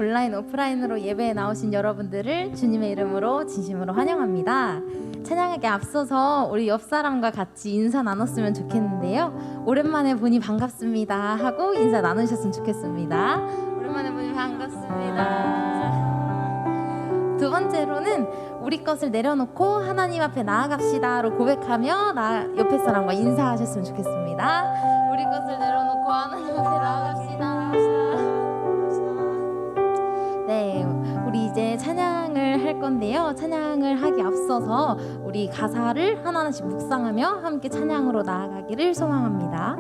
온라인 오프라인으로 예배에 나오신 여러분들을 주님의 이름으로 진심으로 환영합니다. 찬양하기 앞서서 우리 옆 사람과 같이 인사 나눴으면 좋겠는데요. 오랜만에 보니 반갑습니다 하고 인사 나누셨으면 좋겠습니다. 오랜만에 보니 반갑습니다. 두 번째로는 우리 것을 내려놓고 하나님 앞에 나아갑시다로 고백하며 옆에 사람과 인사하셨으면 좋겠습니다. 우리 것을 내려놓고 하나님 앞에 나아갑시다. 네, 우리 이제 찬양을 할 건데요. 찬양을 하기 앞서서 우리 가사를 하나하나씩 묵상하며 함께 찬양으로 나아가기를 소망합니다.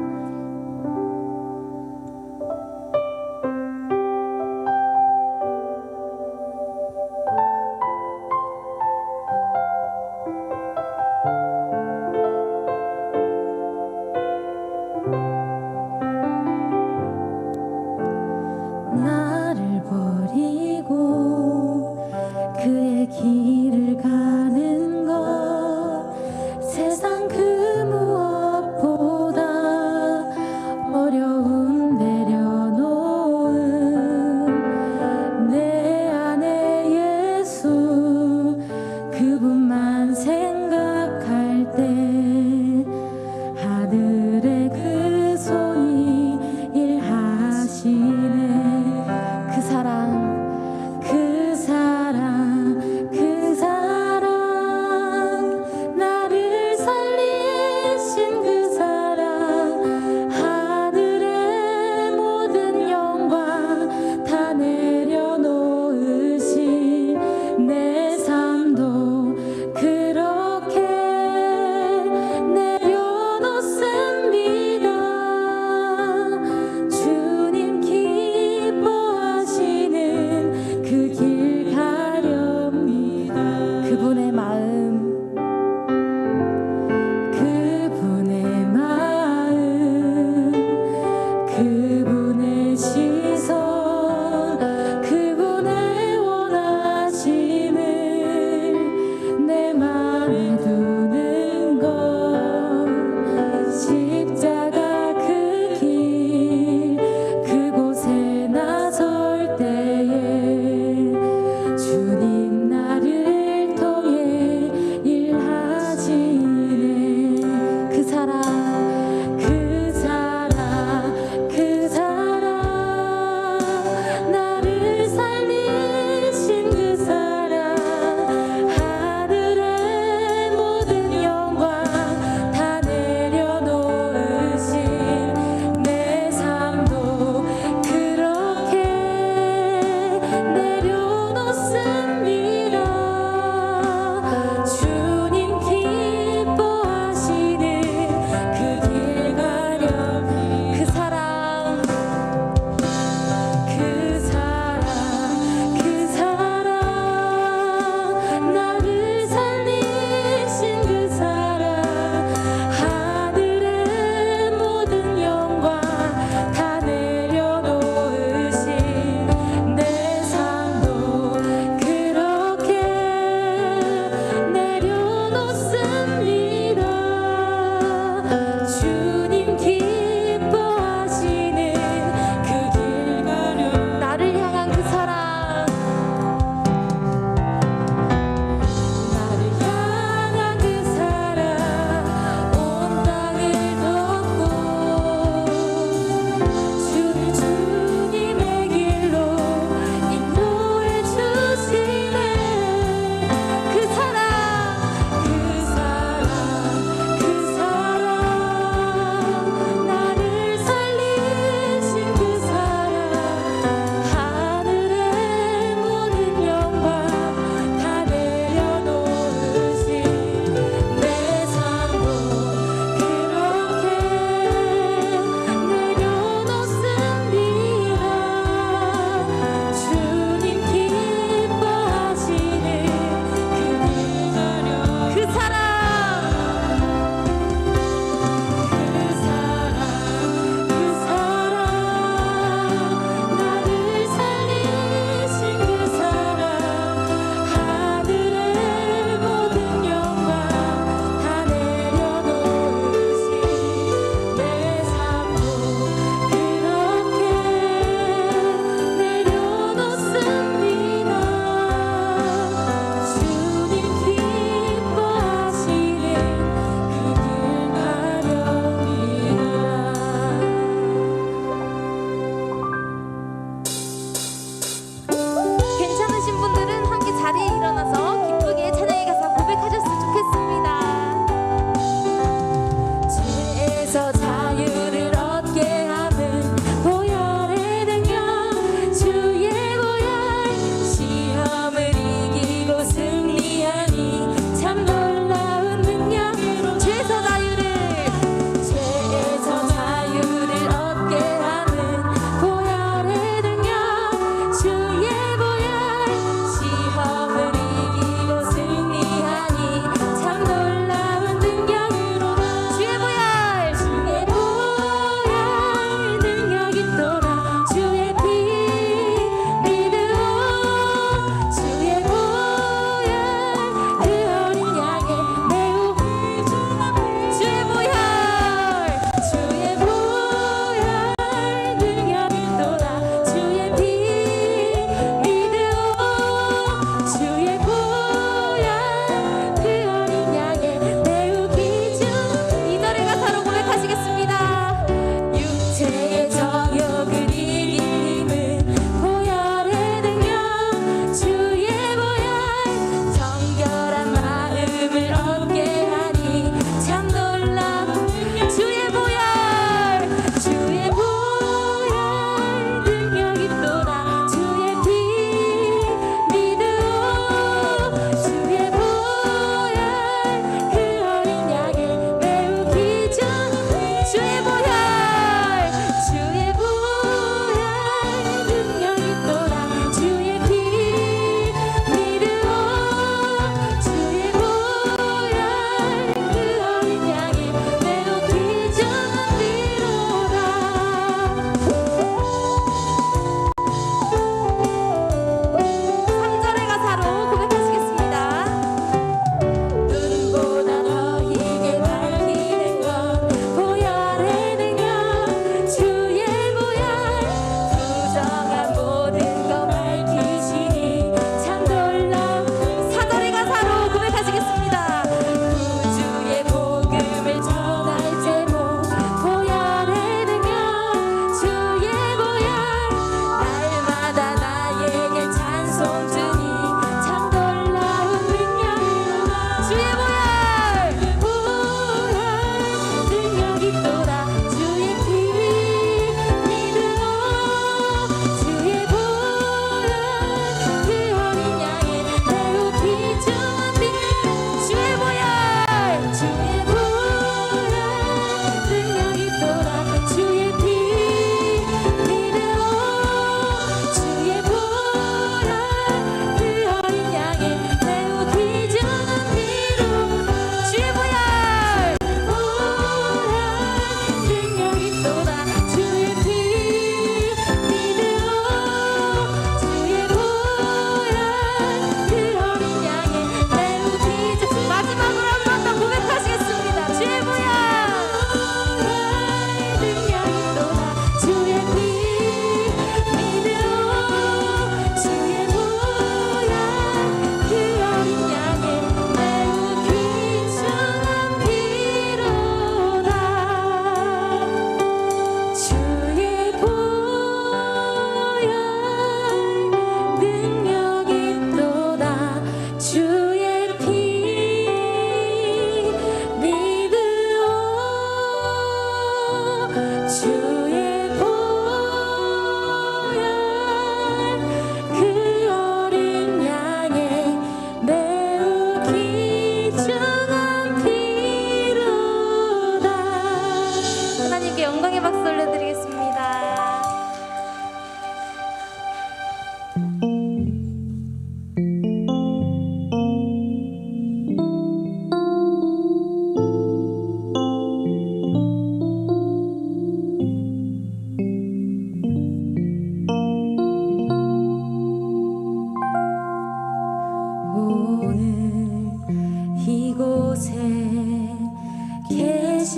나를 버리고 그의 길을 가는 것 세상 그 무엇보다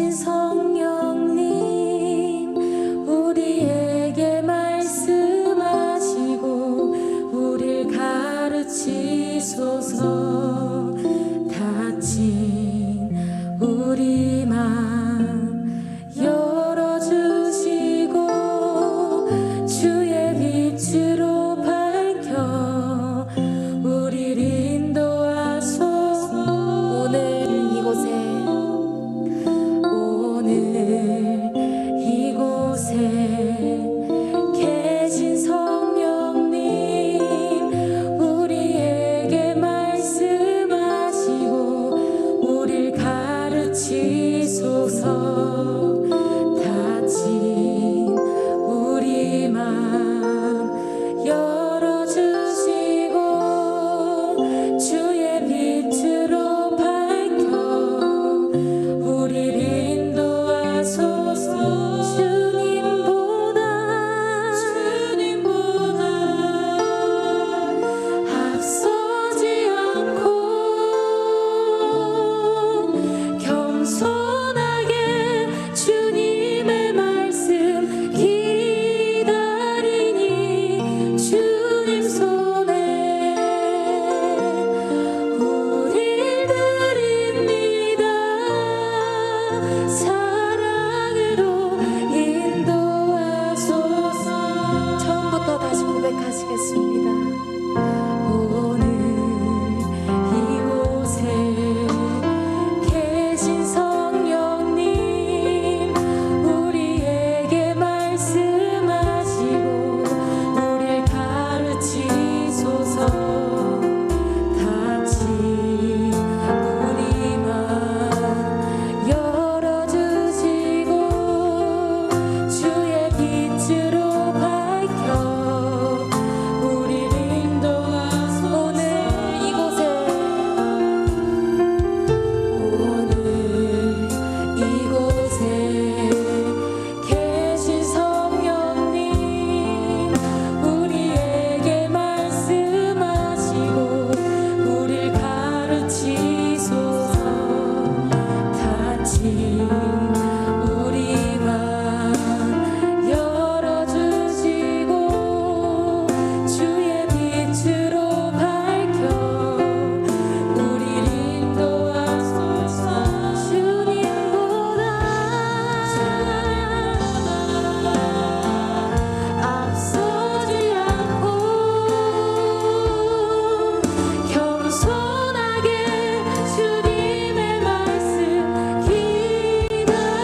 계신 성령님 우리에게 말씀하시고 우릴 가르치소서. 닫힌 우리 맘 열어주시고 주의 빛으로 밝혀 우릴 인도하소서. 오늘 이곳에 계신 성령님 우리에게 말씀하시고 우릴 가르치소서. 닫힌 우리 맘 열어주시고 주의 빛으로 밝혀 우릴 인도하소서. 주님보다 앞서지 않고 겸손하게 주님의 말씀 기다리니 주님 손에 우릴 드립니다. 사랑으로 인도하소서. 처음부터 다시 고백하시겠습니다. 오늘 이곳에 계신 성령님 우리에게 말씀하시고 우릴 가르치소서. 닫힌 우리 맘 열어주시고 주의 빛으로 밝혀 우릴 인도하소서. 오늘 이곳에 계신 성령님 우리에게 말씀하시고 우릴 가르치소서. 닫힌 우리 맘 열어주시고 주의 빛으로 밝혀 우릴 인도하소서. 주님보다 앞서지 않고 겸손하게 주님의 말씀 기다리니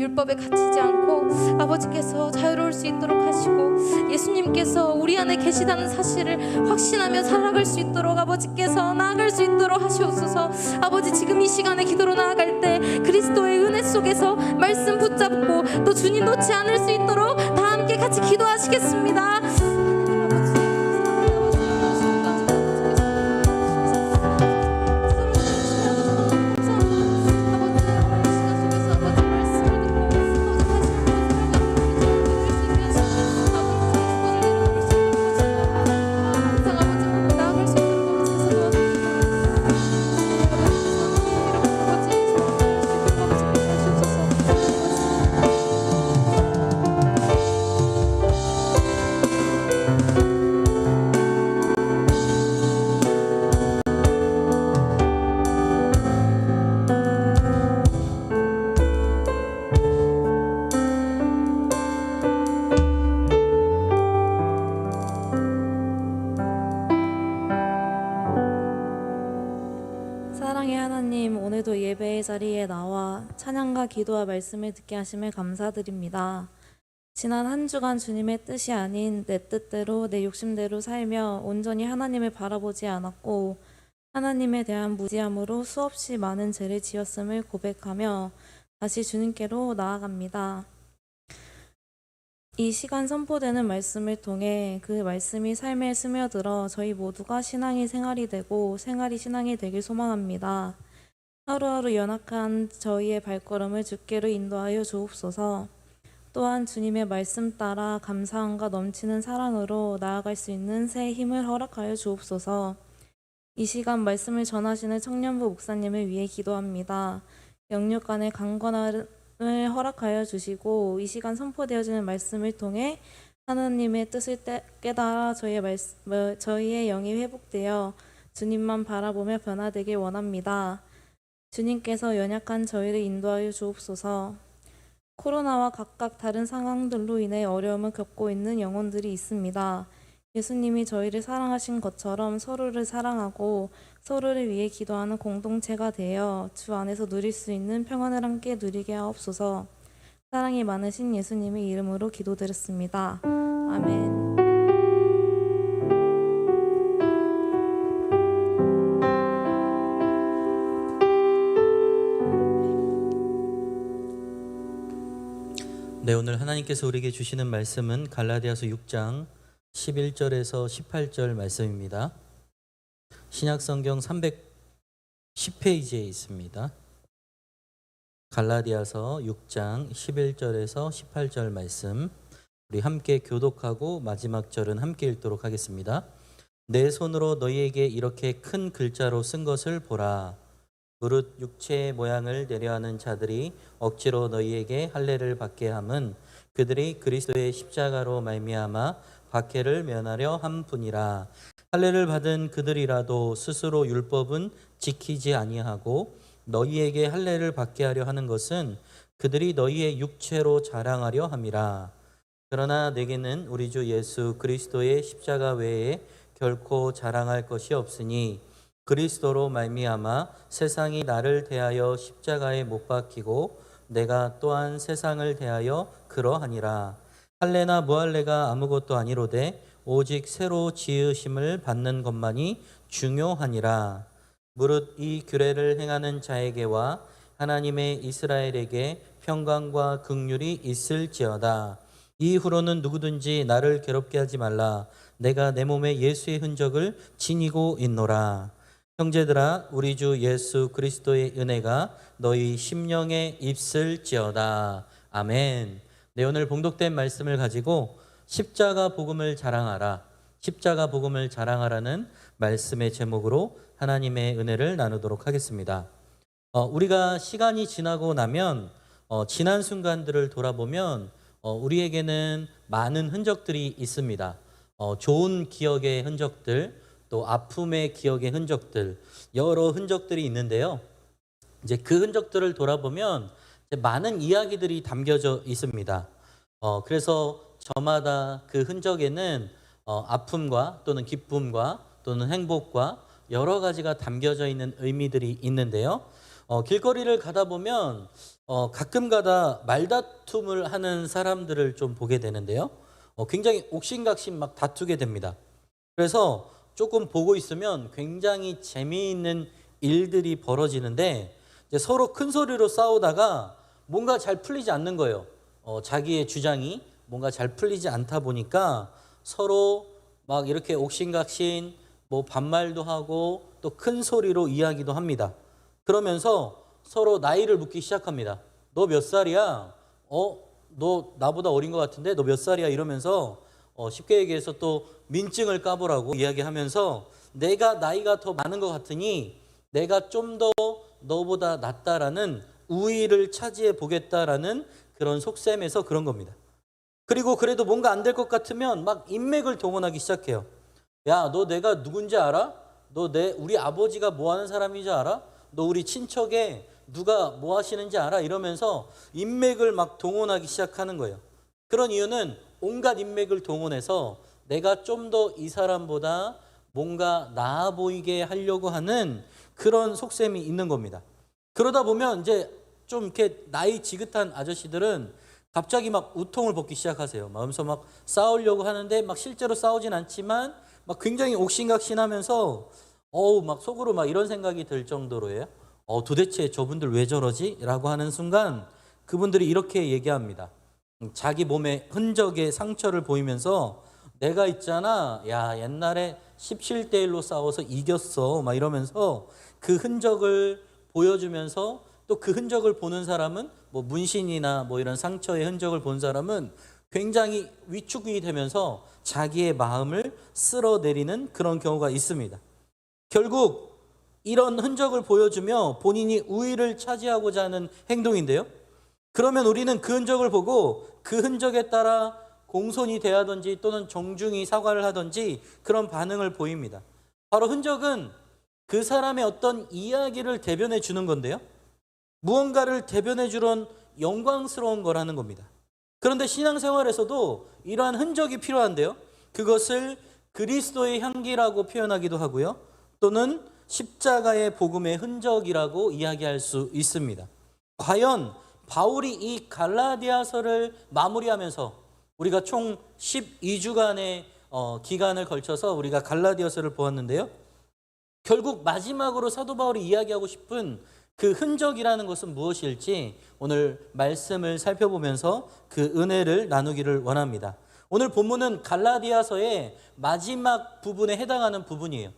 율법에 갇히지 않고 아버지께서 자유로울 수 있도록 하시고 예수님께서 우리 안에 계시다는 사실을 확신하며 살아갈 수 있도록 아버지께서 나아갈 수 있도록 하시옵소서. 아버지, 지금 이 시간에 기도로 나아갈 때 그리스도의 은혜 속에서 말씀 붙잡고 또 주님 놓지 않을 수 있도록 다 함께 같이 기도하시겠습니다. 사랑의 하나님, 오늘도 예배의 자리에 나와 찬양과 기도와 말씀을 듣게 하심을 감사드립니다. 지난 한 주간 주님의 뜻이 아닌 내 뜻대로 내 욕심대로 살며 온전히 하나님을 바라보지 않았고 하나님에 대한 무지함으로 수없이 많은 죄를 지었음을 고백하며 다시 주님께로 나아갑니다. 이 시간 선포되는 말씀을 통해 그 말씀이 삶에 스며들어 저희 모두가 신앙이 생활이 되고 생활이 신앙이 되길 소망합니다. 하루하루 연약한 저희의 발걸음을 주께로 인도하여 주옵소서. 또한 주님의 말씀 따라 감사함과 넘치는 사랑으로 나아갈 수 있는 새 힘을 허락하여 주옵소서. 이 시간 말씀을 전하시는 청년부 목사님을 위해 기도합니다. 영육 간의 강건함을 허락하여 주시고 이 시간 선포되어지는 말씀을 통해 하나님의 뜻을 깨달아 저희의 영이 회복되어 주님만 바라보며 변화되길 원합니다. 주님께서 연약한 저희를 인도하여 주옵소서. 코로나와 각각 다른 상황들로 인해 어려움을 겪고 있는 영혼들이 있습니다. 예수님이 저희를 사랑하신 것처럼 서로를 사랑하고 서로를 위해 기도하는 공동체가 되어 주 안에서 누릴 수 있는 평안을 함께 누리게 하옵소서. 사랑이 많으신 예수님의 이름으로 기도드렸습니다. 아멘. 네, 오늘 하나님께서 우리에게 주시는 말씀은 갈라디아서 6장 11절에서 18절 말씀입니다. 신약성경 310페이지에 있습니다. 갈라디아서 6장 11절에서 18절 말씀, 우리 함께 교독하고 마지막 절은 함께 읽도록 하겠습니다. 내 손으로 너희에게 이렇게 큰 글자로 쓴 것을 보라. 무릇 육체의 모양을 내려하는 자들이 억지로 너희에게 할례를 받게 함은 그들이 그리스도의 십자가로 말미암아 박해를 면하려 함뿐이라. 할례를 받은 그들이라도 스스로 율법은 지키지 아니하고 너희에게 할례를 받게 하려 하는 것은 그들이 너희의 육체로 자랑하려 함이라. 그러나 내게는 우리 주 예수 그리스도의 십자가 외에 결코 자랑할 것이 없으니 그리스도로 말미암아 세상이 나를 대하여 십자가에 못 박히고 내가 또한 세상을 대하여 그러하니라. 할례나 무할례가 아무것도 아니로되 오직 새로 지으심을 받는 것만이 중요하니라. 무릇 이 규례를 행하는 자에게와 하나님의 이스라엘에게 평강과 긍휼이 있을지어다. 이후로는 누구든지 나를 괴롭게 하지 말라. 내가 내 몸에 예수의 흔적을 지니고 있노라. 형제들아, 우리 주 예수 그리스도의 은혜가 너희 심령에 있을지어다. 아멘. 네, 오늘 봉독된 말씀을 가지고 십자가 복음을 자랑하라, 십자가 복음을 자랑하라는 말씀의 제목으로 하나님의 은혜를 나누도록 하겠습니다. 우리가 시간이 지나고 나면 지난 순간들을 돌아보면 우리에게는 많은 흔적들이 있습니다. 좋은 기억의 흔적들, 또 아픔의 기억의 흔적들, 여러 흔적들이 있는데요. 이제 그 흔적들을 돌아보면 이제 많은 이야기들이 담겨져 있습니다. 그래서 저마다 그 흔적에는 아픔과 또는 기쁨과 또는 행복과 여러 가지가 담겨져 있는 의미들이 있는데요. 길거리를 가다 보면 가끔가다 말다툼을 하는 사람들을 좀 보게 되는데요. 굉장히 옥신각신 막 다투게 됩니다. 그래서 조금 보고 있으면 굉장히 재미있는 일들이 벌어지는데 이제 서로 큰 소리로 싸우다가 뭔가 잘 풀리지 않는 거예요. 자기의 주장이 뭔가 잘 풀리지 않다 보니까 서로 막 이렇게 옥신각신 뭐 반말도 하고 또 큰 소리로 이야기도 합니다. 그러면서 서로 나이를 묻기 시작합니다. 너 몇 살이야? 너 나보다 어린 것 같은데 너 몇 살이야? 이러면서 쉽게 얘기해서 또 민증을 까보라고 이야기하면서 내가 나이가 더 많은 것 같으니 내가 좀 더 너보다 낫다라는 우위를 차지해 보겠다라는 그런 속셈에서 그런 겁니다. 그리고 그래도 뭔가 안 될 것 같으면 막 인맥을 동원하기 시작해요. 야, 너 내가 누군지 알아? 너 우리 아버지가 뭐 하는 사람인지 알아? 너 우리 친척에 누가 뭐 하시는지 알아? 이러면서 인맥을 막 동원하기 시작하는 거예요. 그런 이유는 온갖 인맥을 동원해서 내가 좀 더 이 사람보다 뭔가 나아 보이게 하려고 하는 그런 속셈이 있는 겁니다. 그러다 보면 이제 좀 이렇게 나이 지긋한 아저씨들은 갑자기 막 우통을 벗기 시작하세요. 마음서 막 싸우려고 하는데 막 실제로 싸우진 않지만 막 굉장히 옥신각신하면서 막 속으로 막 이런 생각이 들 정도로예요. 도대체 저분들 왜 저러지? 라고 하는 순간 그분들이 이렇게 얘기합니다. 자기 몸에 흔적의 상처를 보이면서 내가 있잖아, 야, 옛날에 17대 1로 싸워서 이겼어 막 이러면서 그 흔적을 보여주면서 또 그 흔적을 보는 사람은 뭐 문신이나 뭐 이런 상처의 흔적을 본 사람은 굉장히 위축이 되면서 자기의 마음을 쓸어내리는 그런 경우가 있습니다. 결국 이런 흔적을 보여주며 본인이 우위를 차지하고자 하는 행동인데요. 그러면 우리는 그 흔적을 보고 그 흔적에 따라 공손히 대하든지 또는 정중히 사과를 하든지 그런 반응을 보입니다. 바로 흔적은 그 사람의 어떤 이야기를 대변해 주는 건데요. 무언가를 대변해 주는 영광스러운 거라는 겁니다. 그런데 신앙생활에서도 이러한 흔적이 필요한데요. 그것을 그리스도의 향기라고 표현하기도 하고요. 또는 십자가의 복음의 흔적이라고 이야기할 수 있습니다. 과연 바울이 이 갈라디아서를 마무리하면서 우리가 총 12주간의 기간을 걸쳐서 우리가 갈라디아서를 보았는데요. 결국 마지막으로 사도 바울이 이야기하고 싶은 그 흔적이라는 것은 무엇일지 오늘 말씀을 살펴보면서 그 은혜를 나누기를 원합니다. 오늘 본문은 갈라디아서의 마지막 부분에 해당하는 부분이에요.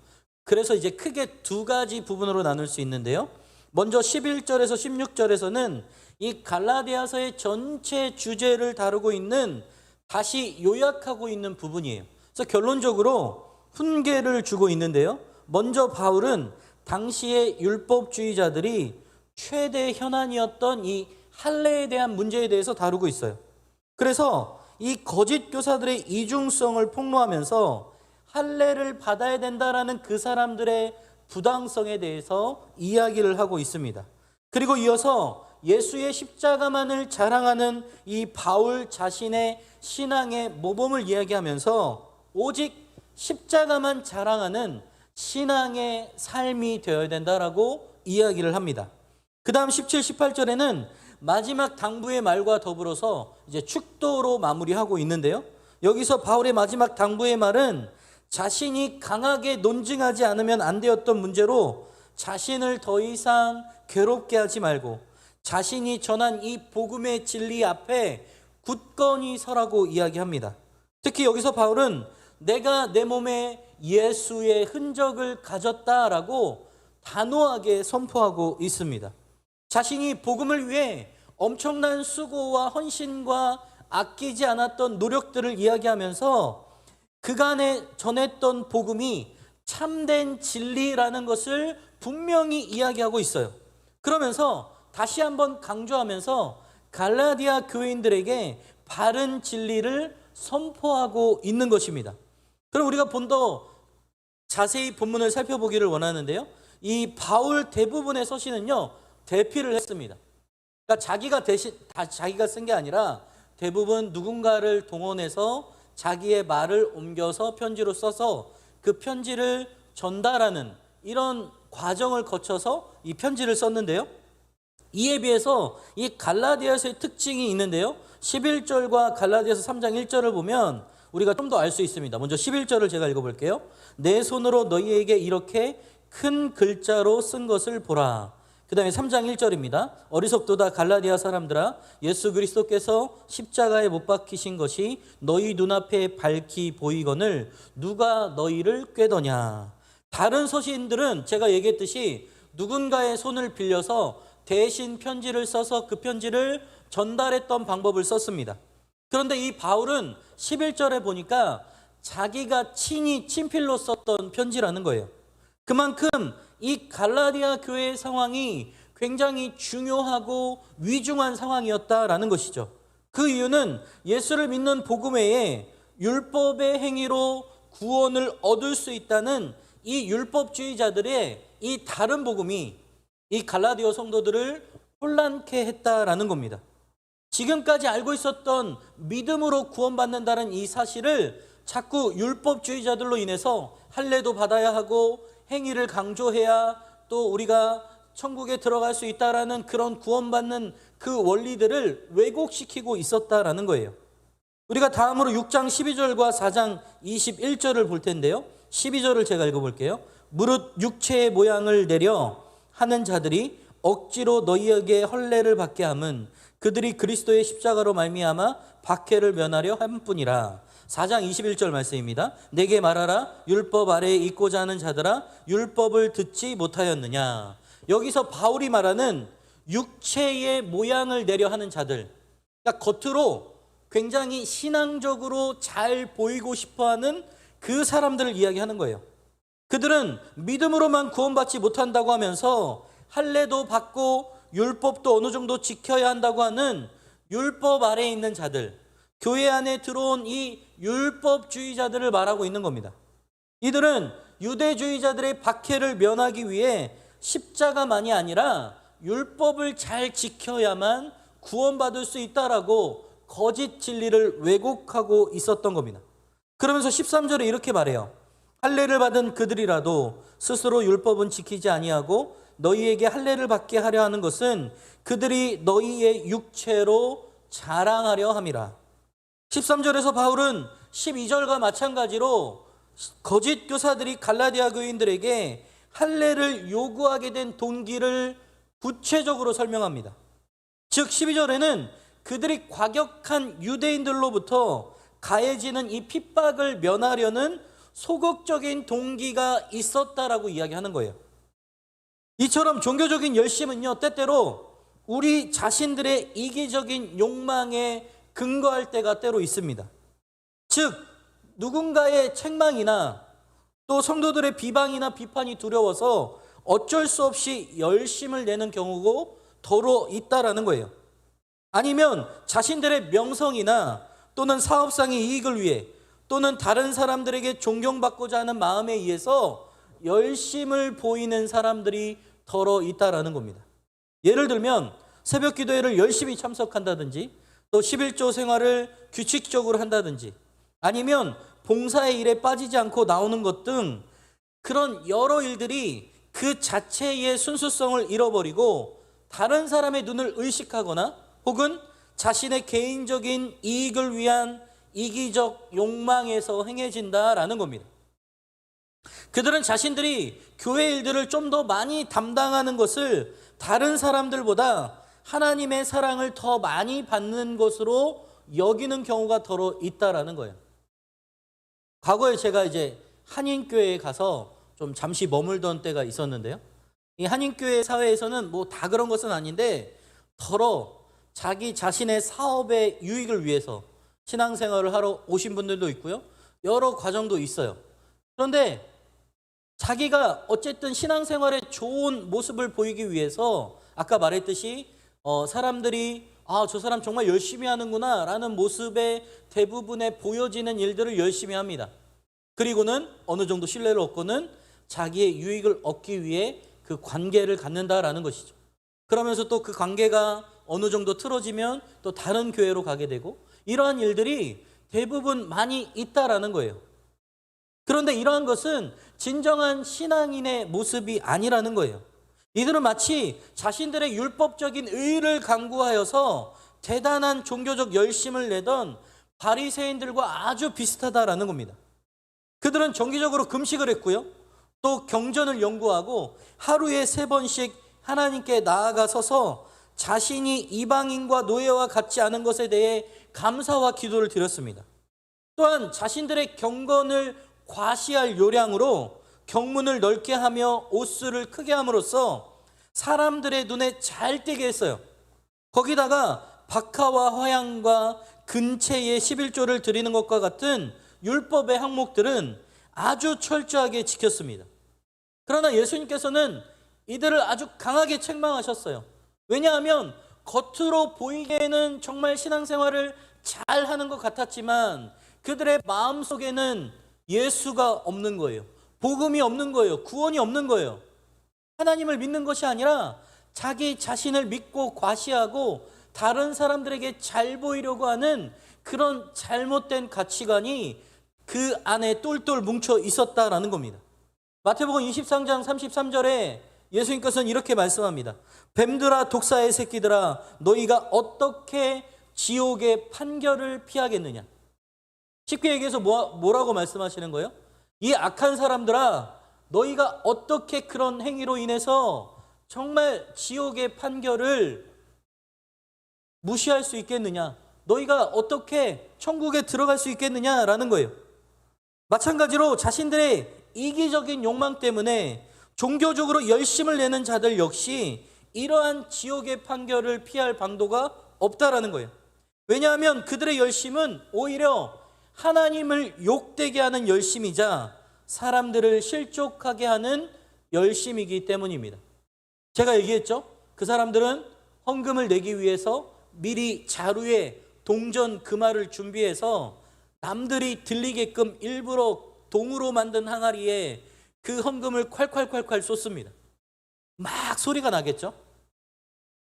그래서 이제 크게 두 가지 부분으로 나눌 수 있는데요. 먼저 11절에서 16절에서는 이 갈라디아서의 전체 주제를 다루고 있는, 다시 요약하고 있는 부분이에요. 그래서 결론적으로 훈계를 주고 있는데요. 먼저 바울은 당시의 율법주의자들이 최대 현안이었던 이 할례에 대한 문제에 대해서 다루고 있어요. 그래서 이 거짓 교사들의 이중성을 폭로하면서 할례를 받아야 된다라는 그 사람들의 부당성에 대해서 이야기를 하고 있습니다. 그리고 이어서 예수의 십자가만을 자랑하는 이 바울 자신의 신앙의 모범을 이야기하면서 오직 십자가만 자랑하는 신앙의 삶이 되어야 된다라고 이야기를 합니다. 그 다음 17, 18절에는 마지막 당부의 말과 더불어서 이제 축도로 마무리하고 있는데요. 여기서 바울의 마지막 당부의 말은 자신이 강하게 논증하지 않으면 안 되었던 문제로 자신을 더 이상 괴롭게 하지 말고 자신이 전한 이 복음의 진리 앞에 굳건히 서라고 이야기합니다. 특히 여기서 바울은 내가 내 몸에 예수의 흔적을 가졌다라고 단호하게 선포하고 있습니다. 자신이 복음을 위해 엄청난 수고와 헌신과 아끼지 않았던 노력들을 이야기하면서 그간에 전했던 복음이 참된 진리라는 것을 분명히 이야기하고 있어요. 그러면서 다시 한번 강조하면서 갈라디아 교인들에게 바른 진리를 선포하고 있는 것입니다. 그럼 우리가 좀 더 자세히 본문을 살펴보기를 원하는데요. 이 바울 대부분의 서신은요, 대피를 했습니다. 그러니까 자기가 쓴 게 아니라 대부분 누군가를 동원해서 자기의 말을 옮겨서 편지로 써서 그 편지를 전달하는 이런 과정을 거쳐서 이 편지를 썼는데요. 이에 비해서 이 갈라디아서의 특징이 있는데요. 11절과 갈라디아서 3장 1절을 보면 우리가 좀 더 알 수 있습니다. 먼저 11절을 제가 읽어볼게요. 내 손으로 너희에게 이렇게 큰 글자로 쓴 것을 보라. 그 다음에 3장 1절입니다. 어리석도다 갈라디아 사람들아, 예수 그리스도께서 십자가에 못 박히신 것이 너희 눈앞에 밝히 보이거늘 누가 너희를 꾀더냐. 다른 서신들은 제가 얘기했듯이 누군가의 손을 빌려서 대신 편지를 써서 그 편지를 전달했던 방법을 썼습니다. 그런데 이 바울은 11절에 보니까 자기가 친히 친필로 썼던 편지라는 거예요. 그만큼 이 갈라디아 교회의 상황이 굉장히 중요하고 위중한 상황이었다라는 것이죠. 그 이유는 예수를 믿는 복음 외에 율법의 행위로 구원을 얻을 수 있다는 이 율법주의자들의 이 다른 복음이 이 갈라디아 성도들을 혼란케 했다라는 겁니다. 지금까지 알고 있었던 믿음으로 구원받는다는 이 사실을 자꾸 율법주의자들로 인해서 할례도 받아야 하고 행위를 강조해야 또 우리가 천국에 들어갈 수 있다라는 그런 구원받는 그 원리들을 왜곡시키고 있었다라는 거예요. 우리가 다음으로 6장 12절과 4장 21절을 볼 텐데요. 12절을 제가 읽어볼게요. 무릇 육체의 모양을 내려 하는 자들이 억지로 너희에게 헐례를 받게 함은 그들이 그리스도의 십자가로 말미암아 박해를 면하려 함뿐이라. 4장 21절 말씀입니다. 내게 말하라. 율법 아래에 있고자 하는 자들아, 율법을 듣지 못하였느냐. 여기서 바울이 말하는 육체의 모양을 내려 하는 자들, 그러니까 겉으로 굉장히 신앙적으로 잘 보이고 싶어하는 그 사람들을 이야기하는 거예요. 그들은 믿음으로만 구원받지 못한다고 하면서 할례도 받고 율법도 어느 정도 지켜야 한다고 하는 율법 아래에 있는 자들, 교회 안에 들어온 이 율법주의자들을 말하고 있는 겁니다. 이들은 유대주의자들의 박해를 면하기 위해 십자가만이 아니라 율법을 잘 지켜야만 구원받을 수 있다라고 거짓 진리를 왜곡하고 있었던 겁니다. 그러면서 13절에 이렇게 말해요. 할례를 받은 그들이라도 스스로 율법은 지키지 아니하고 너희에게 할례를 받게 하려 하는 것은 그들이 너희의 육체로 자랑하려 함이라. 13절에서 바울은 12절과 마찬가지로 거짓 교사들이 갈라디아 교인들에게 할례를 요구하게 된 동기를 구체적으로 설명합니다. 즉 12절에는 그들이 과격한 유대인들로부터 가해지는 이 핍박을 면하려는 소극적인 동기가 있었다라고 이야기하는 거예요. 이처럼 종교적인 열심은요, 때때로 우리 자신들의 이기적인 욕망에 근거할 때가 때로 있습니다. 즉 누군가의 책망이나 또 성도들의 비방이나 비판이 두려워서 어쩔 수 없이 열심을 내는 경우고 더러 있다라는 거예요. 아니면 자신들의 명성이나 또는 사업상의 이익을 위해 또는 다른 사람들에게 존경받고자 하는 마음에 의해서 열심을 보이는 사람들이 더러 있다라는 겁니다. 예를 들면 새벽 기도회를 열심히 참석한다든지 또 11조 생활을 규칙적으로 한다든지 아니면 봉사의 일에 빠지지 않고 나오는 것 등 그런 여러 일들이 그 자체의 순수성을 잃어버리고 다른 사람의 눈을 의식하거나 혹은 자신의 개인적인 이익을 위한 이기적 욕망에서 행해진다라는 겁니다. 그들은 자신들이 교회 일들을 좀 더 많이 담당하는 것을 다른 사람들보다 하나님의 사랑을 더 많이 받는 것으로 여기는 경우가 더러 있다라는 거예요. 과거에 제가 이제 한인교회에 가서 좀 잠시 머물던 때가 있었는데요. 이 한인교회 사회에서는 뭐 다 그런 것은 아닌데 더러 자기 자신의 사업의 유익을 위해서 신앙생활을 하러 오신 분들도 있고요. 여러 과정도 있어요. 그런데 자기가 어쨌든 신앙생활에 좋은 모습을 보이기 위해서 아까 말했듯이 사람들이 저 사람 정말 열심히 하는구나 라는 모습에 대부분의 보여지는 일들을 열심히 합니다. 그리고는 어느 정도 신뢰를 얻고는 자기의 유익을 얻기 위해 그 관계를 갖는다라는 것이죠. 그러면서 또 그 관계가 어느 정도 틀어지면 또 다른 교회로 가게 되고 이러한 일들이 대부분 많이 있다라는 거예요. 그런데 이러한 것은 진정한 신앙인의 모습이 아니라는 거예요. 이들은 마치 자신들의 율법적인 의를 강구하여서 대단한 종교적 열심을 내던 바리새인들과 아주 비슷하다라는 겁니다. 그들은 정기적으로 금식을 했고요. 또 경전을 연구하고 하루에 3번씩 하나님께 나아가서서 자신이 이방인과 노예와 같지 않은 것에 대해 감사와 기도를 드렸습니다. 또한 자신들의 경건을 과시할 요량으로 경문을 넓게 하며 옷수를 크게 함으로써 사람들의 눈에 잘 띄게 했어요. 거기다가 박하와 화양과 근체의 11조를 드리는 것과 같은 율법의 항목들은 아주 철저하게 지켰습니다. 그러나 예수님께서는 이들을 아주 강하게 책망하셨어요. 왜냐하면 겉으로 보이기에는 정말 신앙생활을 잘 하는 것 같았지만 그들의 마음속에는 예수가 없는 거예요. 복음이 없는 거예요. 구원이 없는 거예요. 하나님을 믿는 것이 아니라 자기 자신을 믿고 과시하고 다른 사람들에게 잘 보이려고 하는 그런 잘못된 가치관이 그 안에 똘똘 뭉쳐 있었다라는 겁니다. 마태복음 23장 33절에 예수님께서는 이렇게 말씀합니다. 뱀들아 독사의 새끼들아 너희가 어떻게 지옥의 판결을 피하겠느냐. 쉽게 얘기해서 뭐라고 말씀하시는 거예요? 이 악한 사람들아 너희가 어떻게 그런 행위로 인해서 정말 지옥의 판결을 무시할 수 있겠느냐. 너희가 어떻게 천국에 들어갈 수 있겠느냐라는 거예요. 마찬가지로 자신들의 이기적인 욕망 때문에 종교적으로 열심을 내는 자들 역시 이러한 지옥의 판결을 피할 방도가 없다라는 거예요. 왜냐하면 그들의 열심은 오히려 하나님을 욕되게 하는 열심이자 사람들을 실족하게 하는 열심이기 때문입니다. 제가 얘기했죠. 그 사람들은 헌금을 내기 위해서 미리 자루에 동전 금화를 준비해서 남들이 들리게끔 일부러 동으로 만든 항아리에 그 헌금을 콸콸콸콸 쏟습니다. 막 소리가 나겠죠.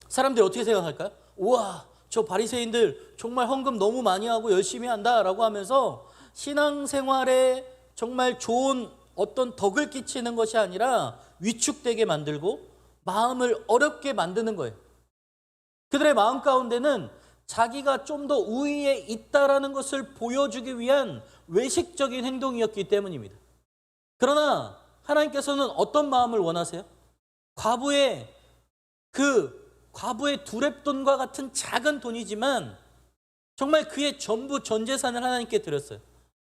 사람들이 어떻게 생각할까요? 우와, 저 바리새인들 정말 헌금 너무 많이 하고 열심히 한다라고 하면서 신앙생활에 정말 좋은 어떤 덕을 끼치는 것이 아니라 위축되게 만들고 마음을 어렵게 만드는 거예요. 그들의 마음 가운데는 자기가 좀 더 우위에 있다라는 것을 보여주기 위한 외식적인 행동이었기 때문입니다. 그러나 하나님께서는 어떤 마음을 원하세요? 과부의 두렙돈과 같은 작은 돈이지만 정말 그의 전부 전 재산을 하나님께 드렸어요.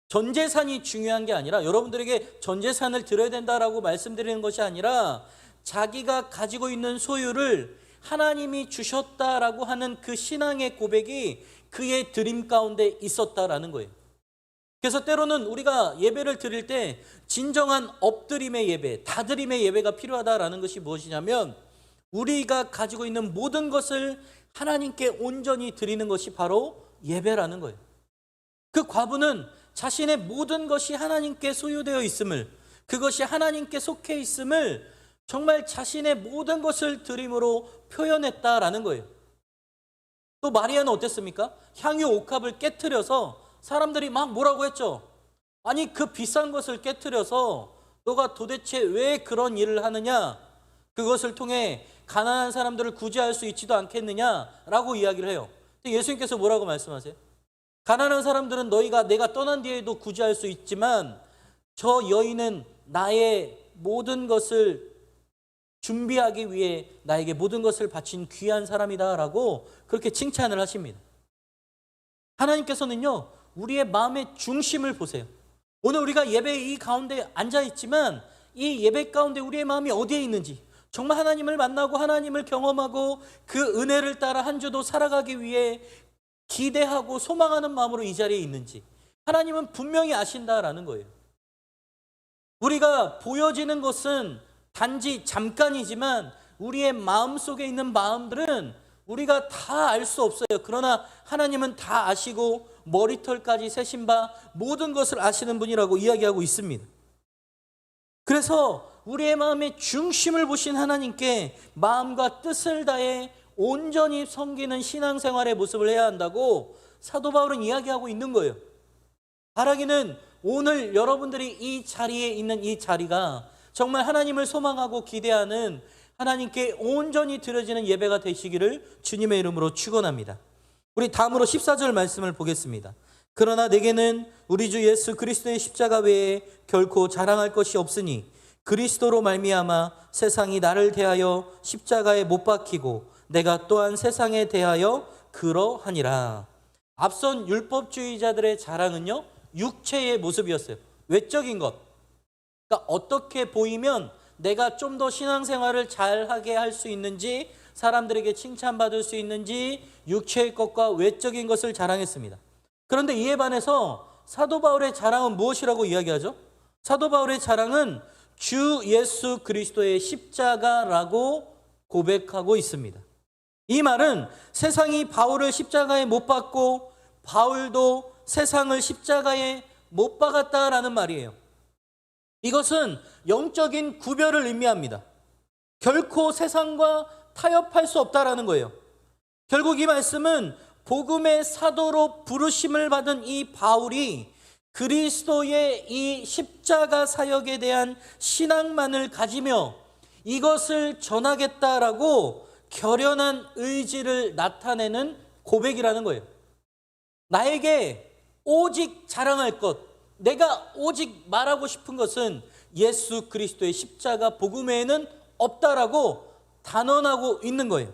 전 재산이 중요한 게 아니라 여러분들에게 전 재산을 드려야 된다라고 말씀드리는 것이 아니라 자기가 가지고 있는 소유를 하나님이 주셨다라고 하는 그 신앙의 고백이 그의 드림 가운데 있었다라는 거예요. 그래서 때로는 우리가 예배를 드릴 때 진정한 엎드림의 예배, 다드림의 예배가 필요하다라는 것이 무엇이냐면 우리가 가지고 있는 모든 것을 하나님께 온전히 드리는 것이 바로 예배라는 거예요. 그 과부는 자신의 모든 것이 하나님께 소유되어 있음을, 그것이 하나님께 속해 있음을 정말 자신의 모든 것을 드림으로 표현했다라는 거예요. 또 마리아는 어땠습니까? 향유 옥합을 깨트려서 사람들이 막 뭐라고 했죠? 아니 그 비싼 것을 깨트려서 너가 도대체 왜 그런 일을 하느냐? 그것을 통해 가난한 사람들을 구제할 수 있지도 않겠느냐라고 이야기를 해요. 근데 예수님께서 뭐라고 말씀하세요? 가난한 사람들은 내가 떠난 뒤에도 구제할 수 있지만 저 여인은 나의 모든 것을 준비하기 위해 나에게 모든 것을 바친 귀한 사람이다라고 그렇게 칭찬을 하십니다. 하나님께서는요 우리의 마음의 중심을 보세요. 오늘 우리가 예배의 이 가운데 앉아 있지만 이 예배 가운데 우리의 마음이 어디에 있는지, 정말 하나님을 만나고 하나님을 경험하고 그 은혜를 따라 한 주도 살아가기 위해 기대하고 소망하는 마음으로 이 자리에 있는지 하나님은 분명히 아신다라는 거예요. 우리가 보여지는 것은 단지 잠깐이지만 우리의 마음속에 있는 마음들은 우리가 다 알 수 없어요. 그러나 하나님은 다 아시고 머리털까지 세신 바 모든 것을 아시는 분이라고 이야기하고 있습니다. 그래서 우리의 마음의 중심을 보신 하나님께 마음과 뜻을 다해 온전히 섬기는 신앙생활의 모습을 해야 한다고 사도 바울은 이야기하고 있는 거예요. 바라기는 오늘 여러분들이 이 자리에 있는 이 자리가 정말 하나님을 소망하고 기대하는 하나님께 온전히 드려지는 예배가 되시기를 주님의 이름으로 축원합니다. 우리 다음으로 14절 말씀을 보겠습니다. 그러나 내게는 우리 주 예수 그리스도의 십자가 외에 결코 자랑할 것이 없으니 그리스도로 말미암아 세상이 나를 대하여 십자가에 못 박히고 내가 또한 세상에 대하여 그러하니라. 앞선 율법주의자들의 자랑은요, 육체의 모습이었어요. 외적인 것. 그러니까 어떻게 보이면 내가 좀 더 신앙생활을 잘하게 할 수 있는지, 사람들에게 칭찬받을 수 있는지 육체의 것과 외적인 것을 자랑했습니다. 그런데 이에 반해서 사도 바울의 자랑은 무엇이라고 이야기하죠? 사도 바울의 자랑은 주 예수 그리스도의 십자가라고 고백하고 있습니다. 이 말은 세상이 바울을 십자가에 못 박고 바울도 세상을 십자가에 못 박았다라는 말이에요. 이것은 영적인 구별을 의미합니다. 결코 세상과 타협할 수 없다라는 거예요. 결국 이 말씀은 복음의 사도로 부르심을 받은 이 바울이 그리스도의 이 십자가 사역에 대한 신앙만을 가지며 이것을 전하겠다라고 결연한 의지를 나타내는 고백이라는 거예요. 나에게 오직 자랑할 것, 내가 오직 말하고 싶은 것은 예수 그리스도의 십자가 복음 외에는 없다라고 단언하고 있는 거예요.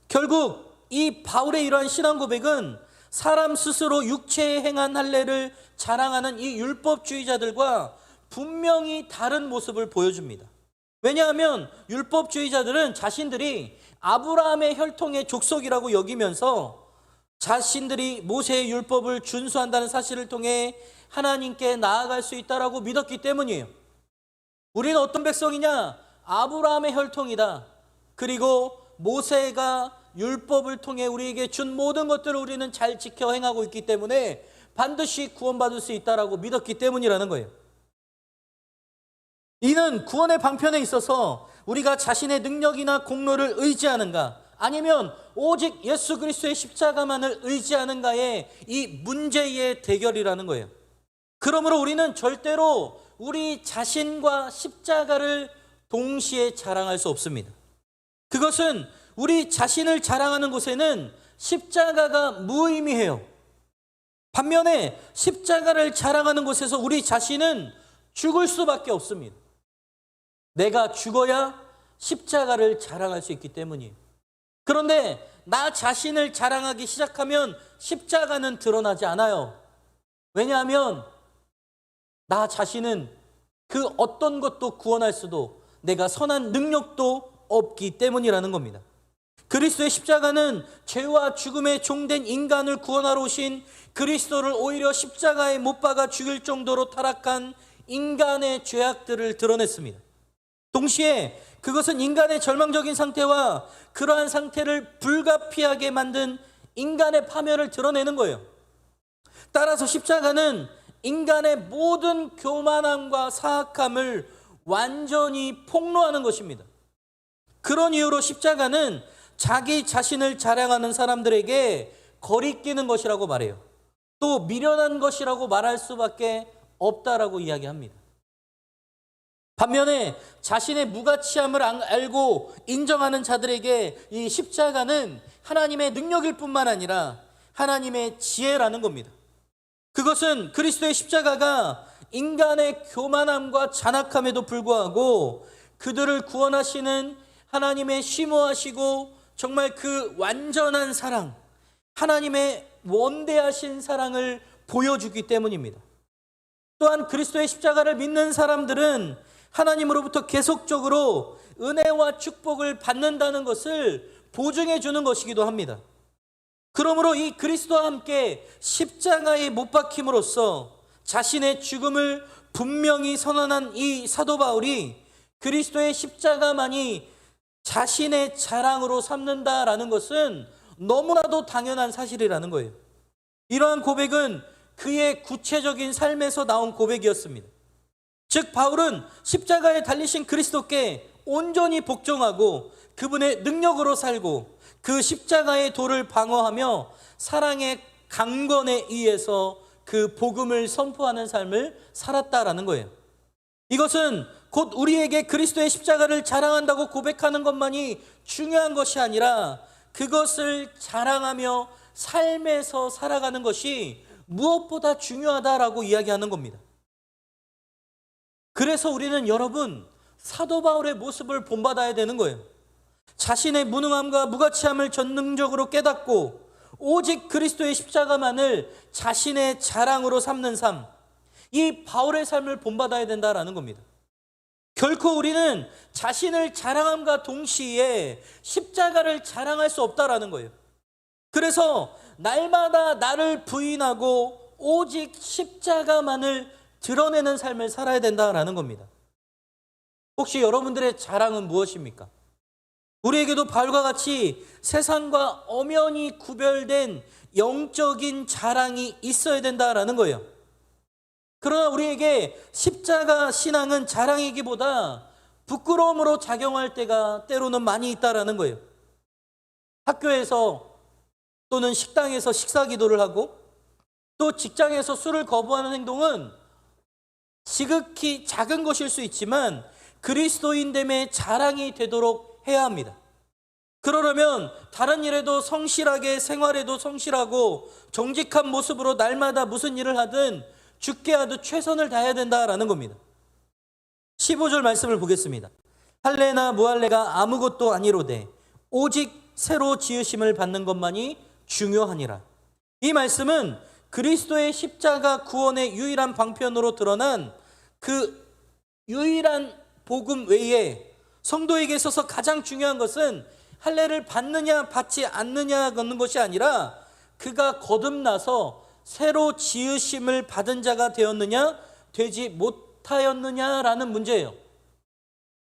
결국 이 바울의 이러한 신앙 고백은 사람 스스로 육체에 행한 할례를 자랑하는 이 율법주의자들과 분명히 다른 모습을 보여줍니다. 왜냐하면 율법주의자들은 자신들이 아브라함의 혈통의 족속이라고 여기면서 자신들이 모세의 율법을 준수한다는 사실을 통해 하나님께 나아갈 수 있다라고 믿었기 때문이에요. 우리는 어떤 백성이냐? 아브라함의 혈통이다. 그리고 모세가 율법을 통해 우리에게 준 모든 것들을 우리는 잘 지켜 행하고 있기 때문에 반드시 구원받을 수 있다라고 믿었기 때문이라는 거예요. 이는 구원의 방편에 있어서 우리가 자신의 능력이나 공로를 의지하는가, 아니면 오직 예수 그리스도의 십자가만을 의지하는가의 이 문제의 대결이라는 거예요. 그러므로 우리는 절대로 우리 자신과 십자가를 동시에 자랑할 수 없습니다. 그것은 우리 자신을 자랑하는 곳에는 십자가가 무의미해요. 반면에 십자가를 자랑하는 곳에서 우리 자신은 죽을 수밖에 없습니다. 내가 죽어야 십자가를 자랑할 수 있기 때문이에요. 그런데 나 자신을 자랑하기 시작하면 십자가는 드러나지 않아요. 왜냐하면 나 자신은 그 어떤 것도 구원할 수도, 내가 선한 능력도 없기 때문이라는 겁니다. 그리스도의 십자가는 죄와 죽음에 종된 인간을 구원하러 오신 그리스도를 오히려 십자가에 못 박아 죽일 정도로 타락한 인간의 죄악들을 드러냈습니다. 동시에 그것은 인간의 절망적인 상태와 그러한 상태를 불가피하게 만든 인간의 파멸을 드러내는 거예요. 따라서 십자가는 인간의 모든 교만함과 사악함을 완전히 폭로하는 것입니다. 그런 이유로 십자가는 자기 자신을 자랑하는 사람들에게 거리끼는 것이라고 말해요. 또 미련한 것이라고 말할 수밖에 없다라고 이야기합니다. 반면에 자신의 무가치함을 알고 인정하는 자들에게 이 십자가는 하나님의 능력일 뿐만 아니라 하나님의 지혜라는 겁니다. 그것은 그리스도의 십자가가 인간의 교만함과 잔악함에도 불구하고 그들을 구원하시는 하나님의 심오하시고 정말 그 완전한 사랑, 하나님의 원대하신 사랑을 보여주기 때문입니다. 또한 그리스도의 십자가를 믿는 사람들은 하나님으로부터 계속적으로 은혜와 축복을 받는다는 것을 보증해 주는 것이기도 합니다. 그러므로 이 그리스도와 함께 십자가에 못 박힘으로써 자신의 죽음을 분명히 선언한 이 사도 바울이 그리스도의 십자가만이 자신의 자랑으로 삼는다라는 것은 너무나도 당연한 사실이라는 거예요. 이러한 고백은 그의 구체적인 삶에서 나온 고백이었습니다. 즉 바울은 십자가에 달리신 그리스도께 온전히 복종하고 그분의 능력으로 살고 그 십자가의 도를 방어하며 사랑의 강건에 의해서 그 복음을 선포하는 삶을 살았다라는 거예요. 이것은 곧 우리에게 그리스도의 십자가를 자랑한다고 고백하는 것만이 중요한 것이 아니라 그것을 자랑하며 삶에서 살아가는 것이 무엇보다 중요하다라고 이야기하는 겁니다. 그래서 우리는 여러분 사도 바울의 모습을 본받아야 되는 거예요. 자신의 무능함과 무가치함을 전능적으로 깨닫고 오직 그리스도의 십자가만을 자신의 자랑으로 삼는 삶, 이 바울의 삶을 본받아야 된다라는 겁니다. 결코 우리는 자신을 자랑함과 동시에 십자가를 자랑할 수 없다라는 거예요. 그래서 날마다 나를 부인하고 오직 십자가만을 드러내는 삶을 살아야 된다라는 겁니다. 혹시 여러분들의 자랑은 무엇입니까? 우리에게도 바울과 같이 세상과 엄연히 구별된 영적인 자랑이 있어야 된다라는 거예요. 그러나 우리에게 십자가 신앙은 자랑이기보다 부끄러움으로 작용할 때가 때로는 많이 있다라는 거예요. 학교에서 또는 식당에서 식사 기도를 하고 또 직장에서 술을 거부하는 행동은 지극히 작은 것일 수 있지만 그리스도인됨의 자랑이 되도록 해야 합니다. 그러려면 다른 일에도 성실하게, 생활에도 성실하고 정직한 모습으로 날마다 무슨 일을 하든 죽게 하듯 최선을 다해야 된다라는 겁니다. 15절 말씀을 보겠습니다. 할례나 무할례가 아무것도 아니로되 오직 새로 지으심을 받는 것만이 중요하니라. 이 말씀은 그리스도의 십자가 구원의 유일한 방편으로 드러난 그 유일한 복음 외에 성도에게 있어서 가장 중요한 것은 할례를 받느냐 받지 않느냐 하는 것이 아니라 그가 거듭나서 새로 지으심을 받은 자가 되었느냐 되지 못하였느냐라는 문제예요.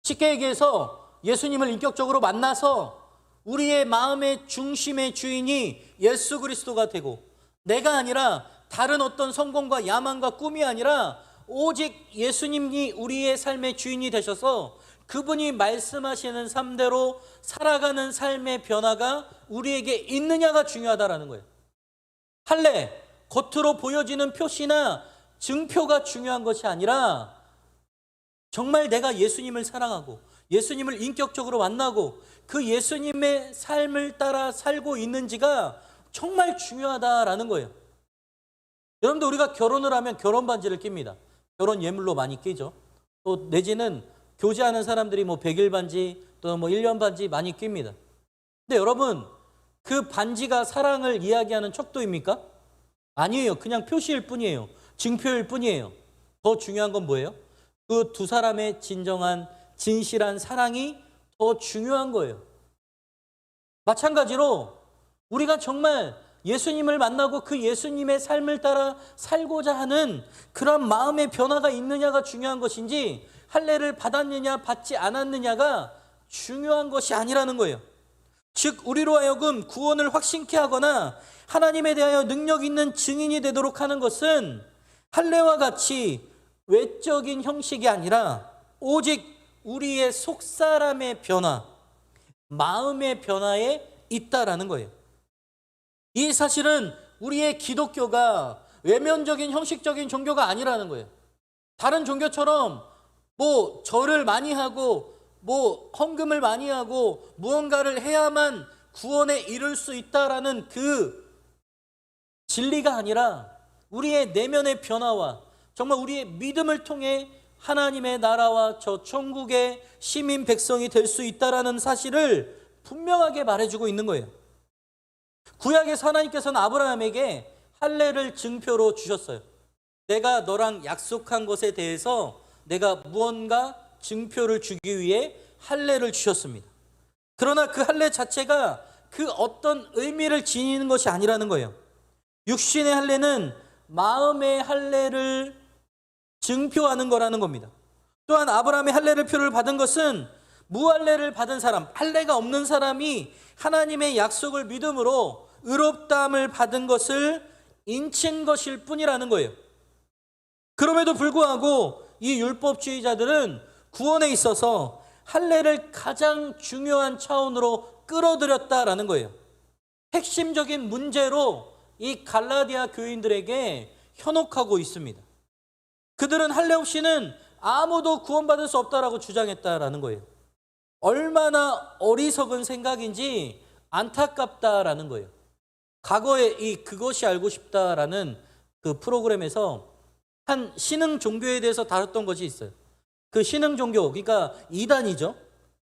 쉽게 얘기해서 예수님을 인격적으로 만나서 우리의 마음의 중심의 주인이 예수 그리스도가 되고 내가 아니라 다른 어떤 성공과 야망과 꿈이 아니라 오직 예수님이 우리의 삶의 주인이 되셔서 그분이 말씀하시는 삶대로 살아가는 삶의 변화가 우리에게 있느냐가 중요하다라는 거예요. 할례, 겉으로 보여지는 표시나 증표가 중요한 것이 아니라 정말 내가 예수님을 사랑하고 예수님을 인격적으로 만나고 그 예수님의 삶을 따라 살고 있는지가 정말 중요하다라는 거예요. 여러분들 우리가 결혼을 하면 결혼 반지를 낍니다. 결혼 예물로 많이 끼죠. 또 내지는 교제하는 사람들이 뭐 100일 반지 또 뭐 1년 반지 많이 낍니다. 근데 여러분 그 반지가 사랑을 이야기하는 척도입니까? 아니에요. 그냥 표시일 뿐이에요. 증표일 뿐이에요. 더 중요한 건 뭐예요? 그 두 사람의 진정한 진실한 사랑이 더 중요한 거예요. 마찬가지로 우리가 정말 예수님을 만나고 그 예수님의 삶을 따라 살고자 하는 그런 마음의 변화가 있느냐가 중요한 것인지 할례를 받았느냐 받지 않았느냐가 중요한 것이 아니라는 거예요. 즉 우리로 하여금 구원을 확신케 하거나 하나님에 대하여 능력 있는 증인이 되도록 하는 것은 할례와 같이 외적인 형식이 아니라 오직 우리의 속사람의 변화, 마음의 변화에 있다라는 거예요. 이 사실은 우리의 기독교가 외면적인 형식적인 종교가 아니라는 거예요. 다른 종교처럼 뭐 절을 많이 하고 뭐 헌금을 많이 하고 무언가를 해야만 구원에 이를 수 있다라는 그 진리가 아니라 우리의 내면의 변화와 정말 우리의 믿음을 통해 하나님의 나라와 저 천국의 시민 백성이 될 수 있다라는 사실을 분명하게 말해주고 있는 거예요. 구약에서 하나님께서는 아브라함에게 할례를 증표로 주셨어요. 내가 너랑 약속한 것에 대해서 내가 무언가 증표를 주기 위해 할례를 주셨습니다. 그러나 그 할례 자체가 그 어떤 의미를 지니는 것이 아니라는 거예요. 육신의 할례는 마음의 할례를 증표하는 거라는 겁니다. 또한 아브라함의 할례를 표를 받은 것은 무할례를 받은 사람, 할례가 없는 사람이 하나님의 약속을 믿음으로 의롭다함을 받은 것을 인친 것일 뿐이라는 거예요. 그럼에도 불구하고 이 율법주의자들은 구원에 있어서 할례를 가장 중요한 차원으로 끌어들였다라는 거예요. 핵심적인 문제로 이 갈라디아 교인들에게 현혹하고 있습니다. 그들은 할례 없이는 아무도 구원받을 수 없다라고 주장했다라는 거예요. 얼마나 어리석은 생각인지 안타깝다라는 거예요. 과거에 이 그것이 알고 싶다라는 그 프로그램에서 한 신흥 종교에 대해서 다뤘던 것이 있어요. 그 신흥 종교, 그러니까 이단이죠.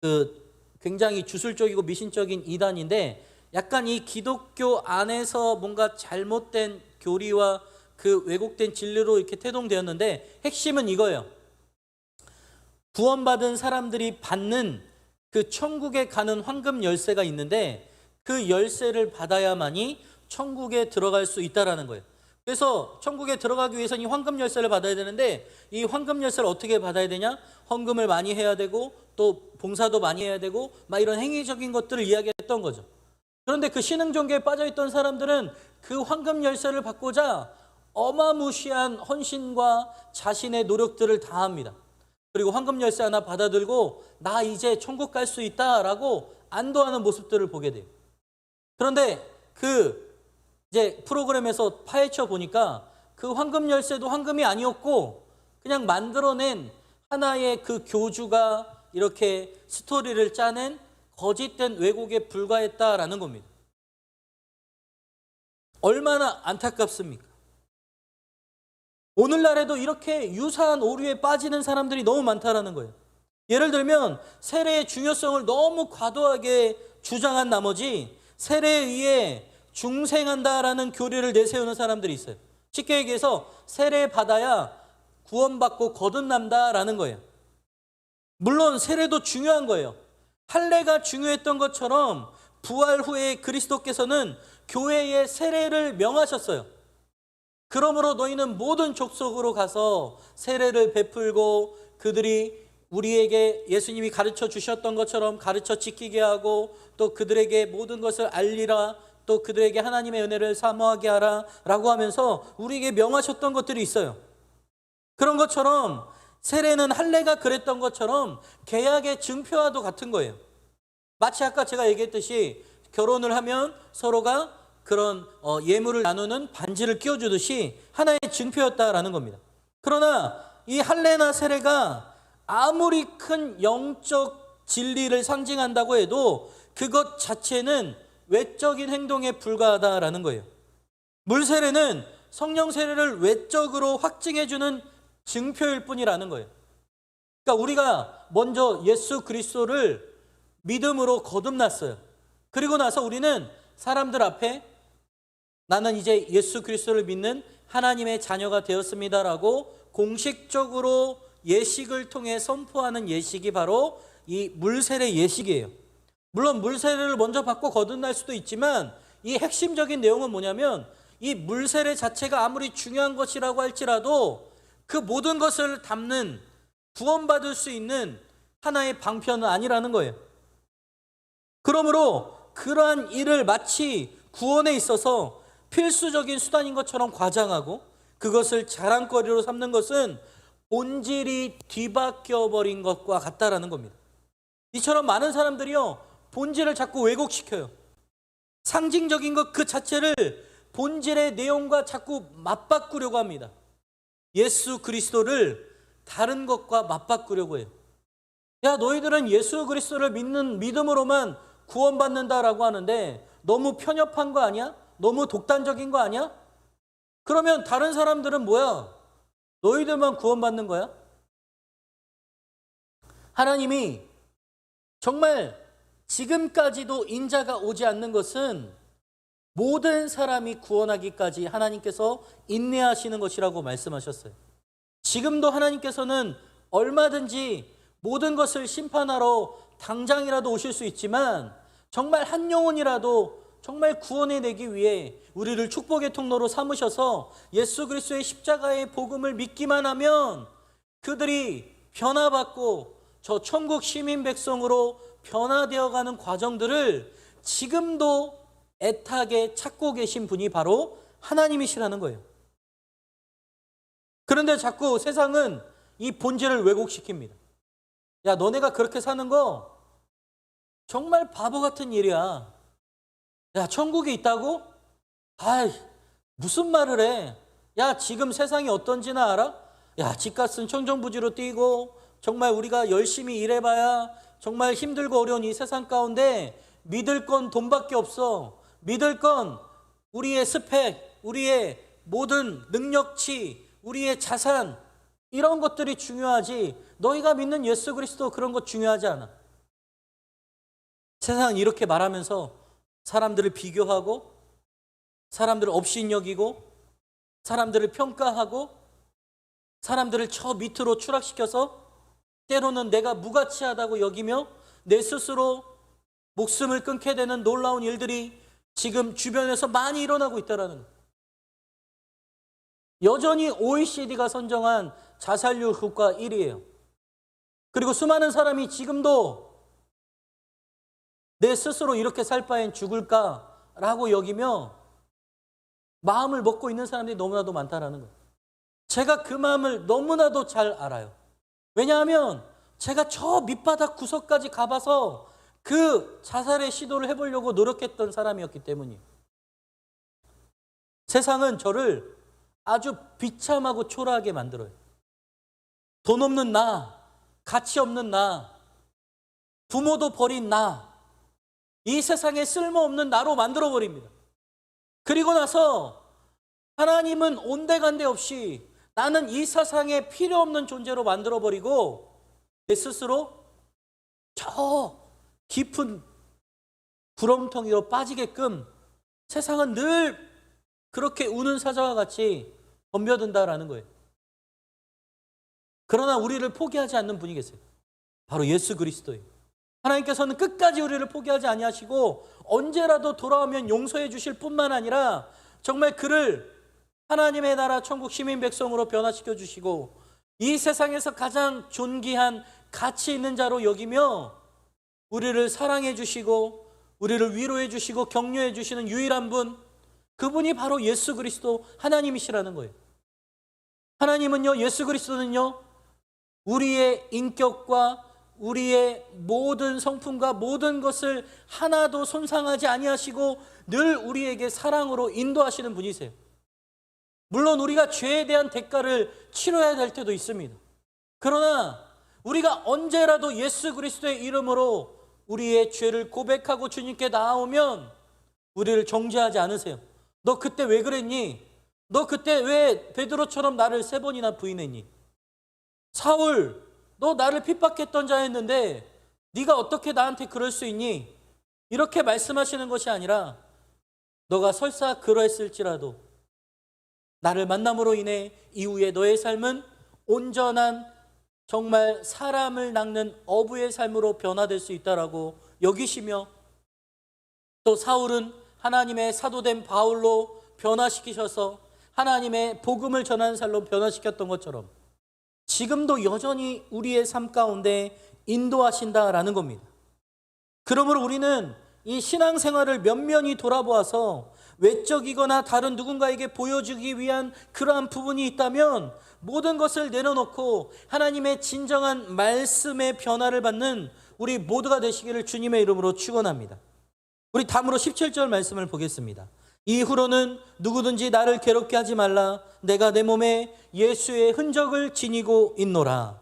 그 굉장히 주술적이고 미신적인 이단인데 약간 이 기독교 안에서 뭔가 잘못된 교리와 그 왜곡된 진리로 이렇게 태동되었는데 핵심은 이거예요. 구원받은 사람들이 받는 그 천국에 가는 황금 열쇠가 있는데 그 열쇠를 받아야만이 천국에 들어갈 수 있다라는 거예요. 그래서 천국에 들어가기 위해서는 이 황금 열쇠를 받아야 되는데 이 황금 열쇠를 어떻게 받아야 되냐? 헌금을 많이 해야 되고 또 봉사도 많이 해야 되고 막 이런 행위적인 것들을 이야기했던 거죠. 그런데 그 신흥 종교에 빠져있던 사람들은 그 황금 열쇠를 받고자 어마무시한 헌신과 자신의 노력들을 다합니다. 그리고 황금 열쇠 하나 받아들고 나 이제 천국 갈 수 있다라고 안도하는 모습들을 보게 돼요. 그런데 그 이제 프로그램에서 파헤쳐 보니까 그 황금 열쇠도 황금이 아니었고 그냥 만들어낸 하나의 그 교주가 이렇게 스토리를 짜낸 거짓된 왜곡에 불과했다라는 겁니다. 얼마나 안타깝습니까? 오늘날에도 이렇게 유사한 오류에 빠지는 사람들이 너무 많다라는 거예요. 예를 들면 세례의 중요성을 너무 과도하게 주장한 나머지 세례에 의해 중생한다라는 교리를 내세우는 사람들이 있어요. 쉽게 얘기해서 세례 받아야 구원받고 거듭난다라는 거예요. 물론 세례도 중요한 거예요. 할례가 중요했던 것처럼 부활 후에 그리스도께서는 교회에 세례를 명하셨어요. 그러므로 너희는 모든 족속으로 가서 세례를 베풀고 그들이 우리에게 예수님이 가르쳐 주셨던 것처럼 가르쳐 지키게 하고 또 그들에게 모든 것을 알리라, 또 그들에게 하나님의 은혜를 사모하게 하라 라고 하면서 우리에게 명하셨던 것들이 있어요. 그런 것처럼 세례는 할례가 그랬던 것처럼 계약의 증표와도 같은 거예요. 마치 아까 제가 얘기했듯이 결혼을 하면 서로가 그런 예물을 나누는 반지를 끼워주듯이 하나의 증표였다라는 겁니다. 그러나 이 할례나 세례가 아무리 큰 영적 진리를 상징한다고 해도 그것 자체는 외적인 행동에 불과하다라는 거예요. 물세례는 성령 세례를 외적으로 확증해주는 증표일 뿐이라는 거예요. 그러니까 우리가 먼저 예수 그리스도를 믿음으로 거듭났어요. 그리고 나서 우리는 사람들 앞에 나는 이제 예수 그리스도를 믿는 하나님의 자녀가 되었습니다라고 공식적으로 예식을 통해 선포하는 예식이 바로 이 물세례 예식이에요. 물론 물세례를 먼저 받고 거듭날 수도 있지만 이 핵심적인 내용은 뭐냐면 이 물세례 자체가 아무리 중요한 것이라고 할지라도 그 모든 것을 담는 구원받을 수 있는 하나의 방편은 아니라는 거예요. 그러므로 그러한 일을 마치 구원에 있어서 필수적인 수단인 것처럼 과장하고 그것을 자랑거리로 삼는 것은 본질이 뒤바뀌어 버린 것과 같다라는 겁니다. 이처럼 많은 사람들이요 본질을 자꾸 왜곡시켜요. 상징적인 것 그 자체를 본질의 내용과 자꾸 맞바꾸려고 합니다. 예수 그리스도를 다른 것과 맞바꾸려고 해요. 야, 너희들은 예수 그리스도를 믿는 믿음으로만 구원받는다라고 하는데 너무 편협한 거 아니야? 너무 독단적인 거 아니야? 그러면 다른 사람들은 뭐야? 너희들만 구원받는 거야? 하나님이 정말 지금까지도 인자가 오지 않는 것은 모든 사람이 구원하기까지 하나님께서 인내하시는 것이라고 말씀하셨어요. 지금도 하나님께서는 얼마든지 모든 것을 심판하러 당장이라도 오실 수 있지만 정말 한 영혼이라도 정말 구원해내기 위해 우리를 축복의 통로로 삼으셔서 예수 그리스도의 십자가의 복음을 믿기만 하면 그들이 변화받고 저 천국 시민 백성으로 변화되어가는 과정들을 지금도 애타게 찾고 계신 분이 바로 하나님이시라는 거예요. 그런데 자꾸 세상은 이 본질을 왜곡시킵니다. 야, 너네가 그렇게 사는 거 정말 바보 같은 일이야. 야, 천국이 있다고? 아이, 무슨 말을 해? 야, 지금 세상이 어떤지나 알아? 야, 집값은 천정부지로 뛰고 정말 우리가 열심히 일해봐야 정말 힘들고 어려운 이 세상 가운데 믿을 건 돈밖에 없어. 믿을 건 우리의 스펙, 우리의 모든 능력치, 우리의 자산, 이런 것들이 중요하지 너희가 믿는 예수 그리스도 그런 것 중요하지 않아. 세상은 이렇게 말하면서 사람들을 비교하고 사람들을 업신여기고 사람들을 평가하고 사람들을 저 밑으로 추락시켜서 때로는 내가 무가치하다고 여기며 내 스스로 목숨을 끊게 되는 놀라운 일들이 지금 주변에서 많이 일어나고 있다는 거예요. 여전히 OECD가 선정한 자살률 국가 1위예요. 그리고 수많은 사람이 지금도 내 스스로 이렇게 살 바엔 죽을까라고 여기며 마음을 먹고 있는 사람들이 너무나도 많다라는 거예요. 제가 그 마음을 너무나도 잘 알아요. 왜냐하면 제가 저 밑바닥 구석까지 가봐서 그 자살의 시도를 해보려고 노력했던 사람이었기 때문이에요. 세상은 저를 아주 비참하고 초라하게 만들어요. 돈 없는 나, 가치 없는 나, 부모도 버린 나, 이 세상에 쓸모없는 나로 만들어버립니다. 그리고 나서 하나님은 온데간데 없이 나는 이 세상에 필요 없는 존재로 만들어버리고 내 스스로 저 깊은 구렁텅이로 빠지게끔 세상은 늘 그렇게 우는 사자와 같이 덤벼든다라는 거예요. 그러나 우리를 포기하지 않는 분이 계세요. 바로 예수 그리스도예요. 하나님께서는 끝까지 우리를 포기하지 아니하시고 언제라도 돌아오면 용서해 주실 뿐만 아니라 정말 그를 하나님의 나라 천국 시민 백성으로 변화시켜 주시고 이 세상에서 가장 존귀한 가치 있는 자로 여기며 우리를 사랑해 주시고 우리를 위로해 주시고 격려해 주시는 유일한 분, 그분이 바로 예수 그리스도 하나님이시라는 거예요. 하나님은요, 예수 그리스도는요, 우리의 인격과 우리의 모든 성품과 모든 것을 하나도 손상하지 아니하시고 늘 우리에게 사랑으로 인도하시는 분이세요. 물론 우리가 죄에 대한 대가를 치러야 될 때도 있습니다. 그러나 우리가 언제라도 예수 그리스도의 이름으로 우리의 죄를 고백하고 주님께 나아오면 우리를 정죄하지 않으세요. 너 그때 왜 그랬니? 너 그때 왜 베드로처럼 나를 3번이나 부인했니? 사울, 너 나를 핍박했던 자였는데 네가 어떻게 나한테 그럴 수 있니? 이렇게 말씀하시는 것이 아니라 너가 설사 그러했을지라도 나를 만남으로 인해 이후에 너의 삶은 온전한 정말 사람을 낚는 어부의 삶으로 변화될 수 있다라고 여기시며 또 사울은 하나님의 사도된 바울로 변화시키셔서 하나님의 복음을 전하는 삶로 변화시켰던 것처럼 지금도 여전히 우리의 삶 가운데 인도하신다라는 겁니다. 그러므로 우리는 이 신앙생활을 면면히 돌아보아서 외적이거나 다른 누군가에게 보여주기 위한 그러한 부분이 있다면 모든 것을 내려놓고 하나님의 진정한 말씀의 변화를 받는 우리 모두가 되시기를 주님의 이름으로 축원합니다. 우리 다음으로 17절 말씀을 보겠습니다. 이후로는 누구든지 나를 괴롭게 하지 말라. 내가 내 몸에 예수의 흔적을 지니고 있노라.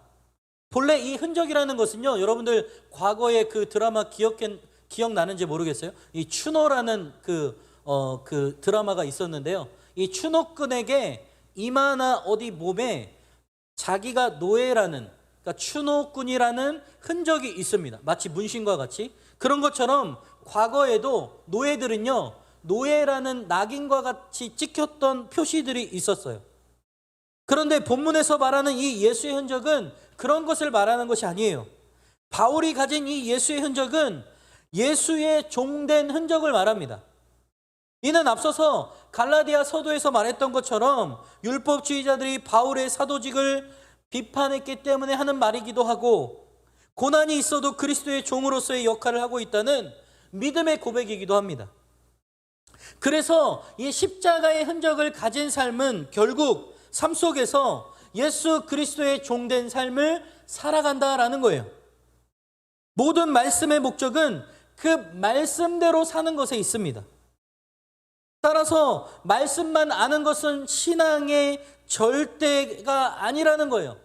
본래 이 흔적이라는 것은요, 여러분들 과거의 그 드라마 기억나는지 모르겠어요. 이 추노라는 그 드라마가 있었는데요. 이 추노꾼에게 이마나 어디 몸에 자기가 노예라는, 그러니까 추노꾼이라는 흔적이 있습니다. 마치 문신과 같이. 그런 것처럼 과거에도 노예들은요, 노예라는 낙인과 같이 찍혔던 표시들이 있었어요. 그런데 본문에서 말하는 이 예수의 흔적은 그런 것을 말하는 것이 아니에요. 바울이 가진 이 예수의 흔적은 예수의 종된 흔적을 말합니다. 이는 앞서서 갈라디아 서도에서 말했던 것처럼 율법주의자들이 바울의 사도직을 비판했기 때문에 하는 말이기도 하고 고난이 있어도 그리스도의 종으로서의 역할을 하고 있다는 믿음의 고백이기도 합니다. 그래서 이 십자가의 흔적을 가진 삶은 결국 삶 속에서 예수 그리스도의 종된 삶을 살아간다라는 거예요. 모든 말씀의 목적은 그 말씀대로 사는 것에 있습니다. 따라서 말씀만 아는 것은 신앙의 절대가 아니라는 거예요.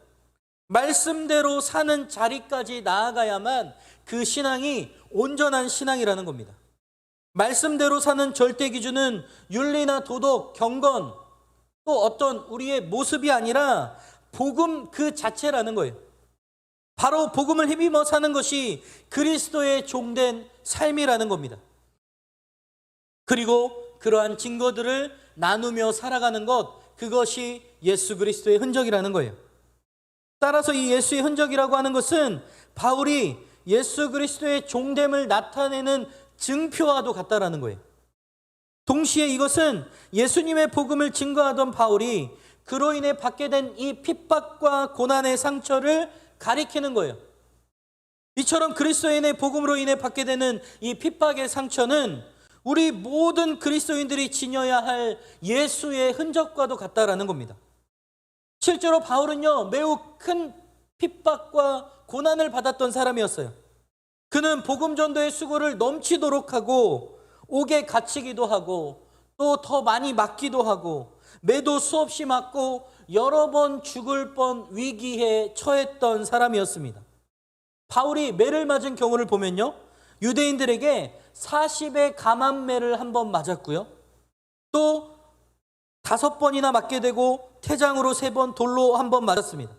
말씀대로 사는 자리까지 나아가야만 그 신앙이 온전한 신앙이라는 겁니다. 말씀대로 사는 절대 기준은 윤리나 도덕, 경건, 또 어떤 우리의 모습이 아니라 복음 그 자체라는 거예요. 바로 복음을 힘입어 사는 것이 그리스도의 종된 삶이라는 겁니다. 그리고 그러한 증거들을 나누며 살아가는 것, 그것이 예수 그리스도의 흔적이라는 거예요. 따라서 이 예수의 흔적이라고 하는 것은 바울이 예수 그리스도의 종됨을 나타내는 증표와도 같다라는 거예요. 동시에 이것은 예수님의 복음을 증거하던 바울이 그로 인해 받게 된 이 핍박과 고난의 상처를 가리키는 거예요. 이처럼 그리스도인의 복음으로 인해 받게 되는 이 핍박의 상처는 우리 모든 그리스도인들이 지녀야 할 예수의 흔적과도 같다라는 겁니다. 실제로 바울은요, 매우 큰 핍박과 고난을 받았던 사람이었어요. 그는 복음 전도의 수고를 넘치도록 하고 옥에 갇히기도 하고 또 더 많이 맞기도 하고 매도 수없이 맞고 여러 번 죽을 뻔 위기에 처했던 사람이었습니다. 바울이 매를 맞은 경우를 보면요, 유대인들에게 40의 감암매를 한 번 맞았고요, 또 5번이나 맞게 되고 태장으로 3번, 돌로 한 번 맞았습니다.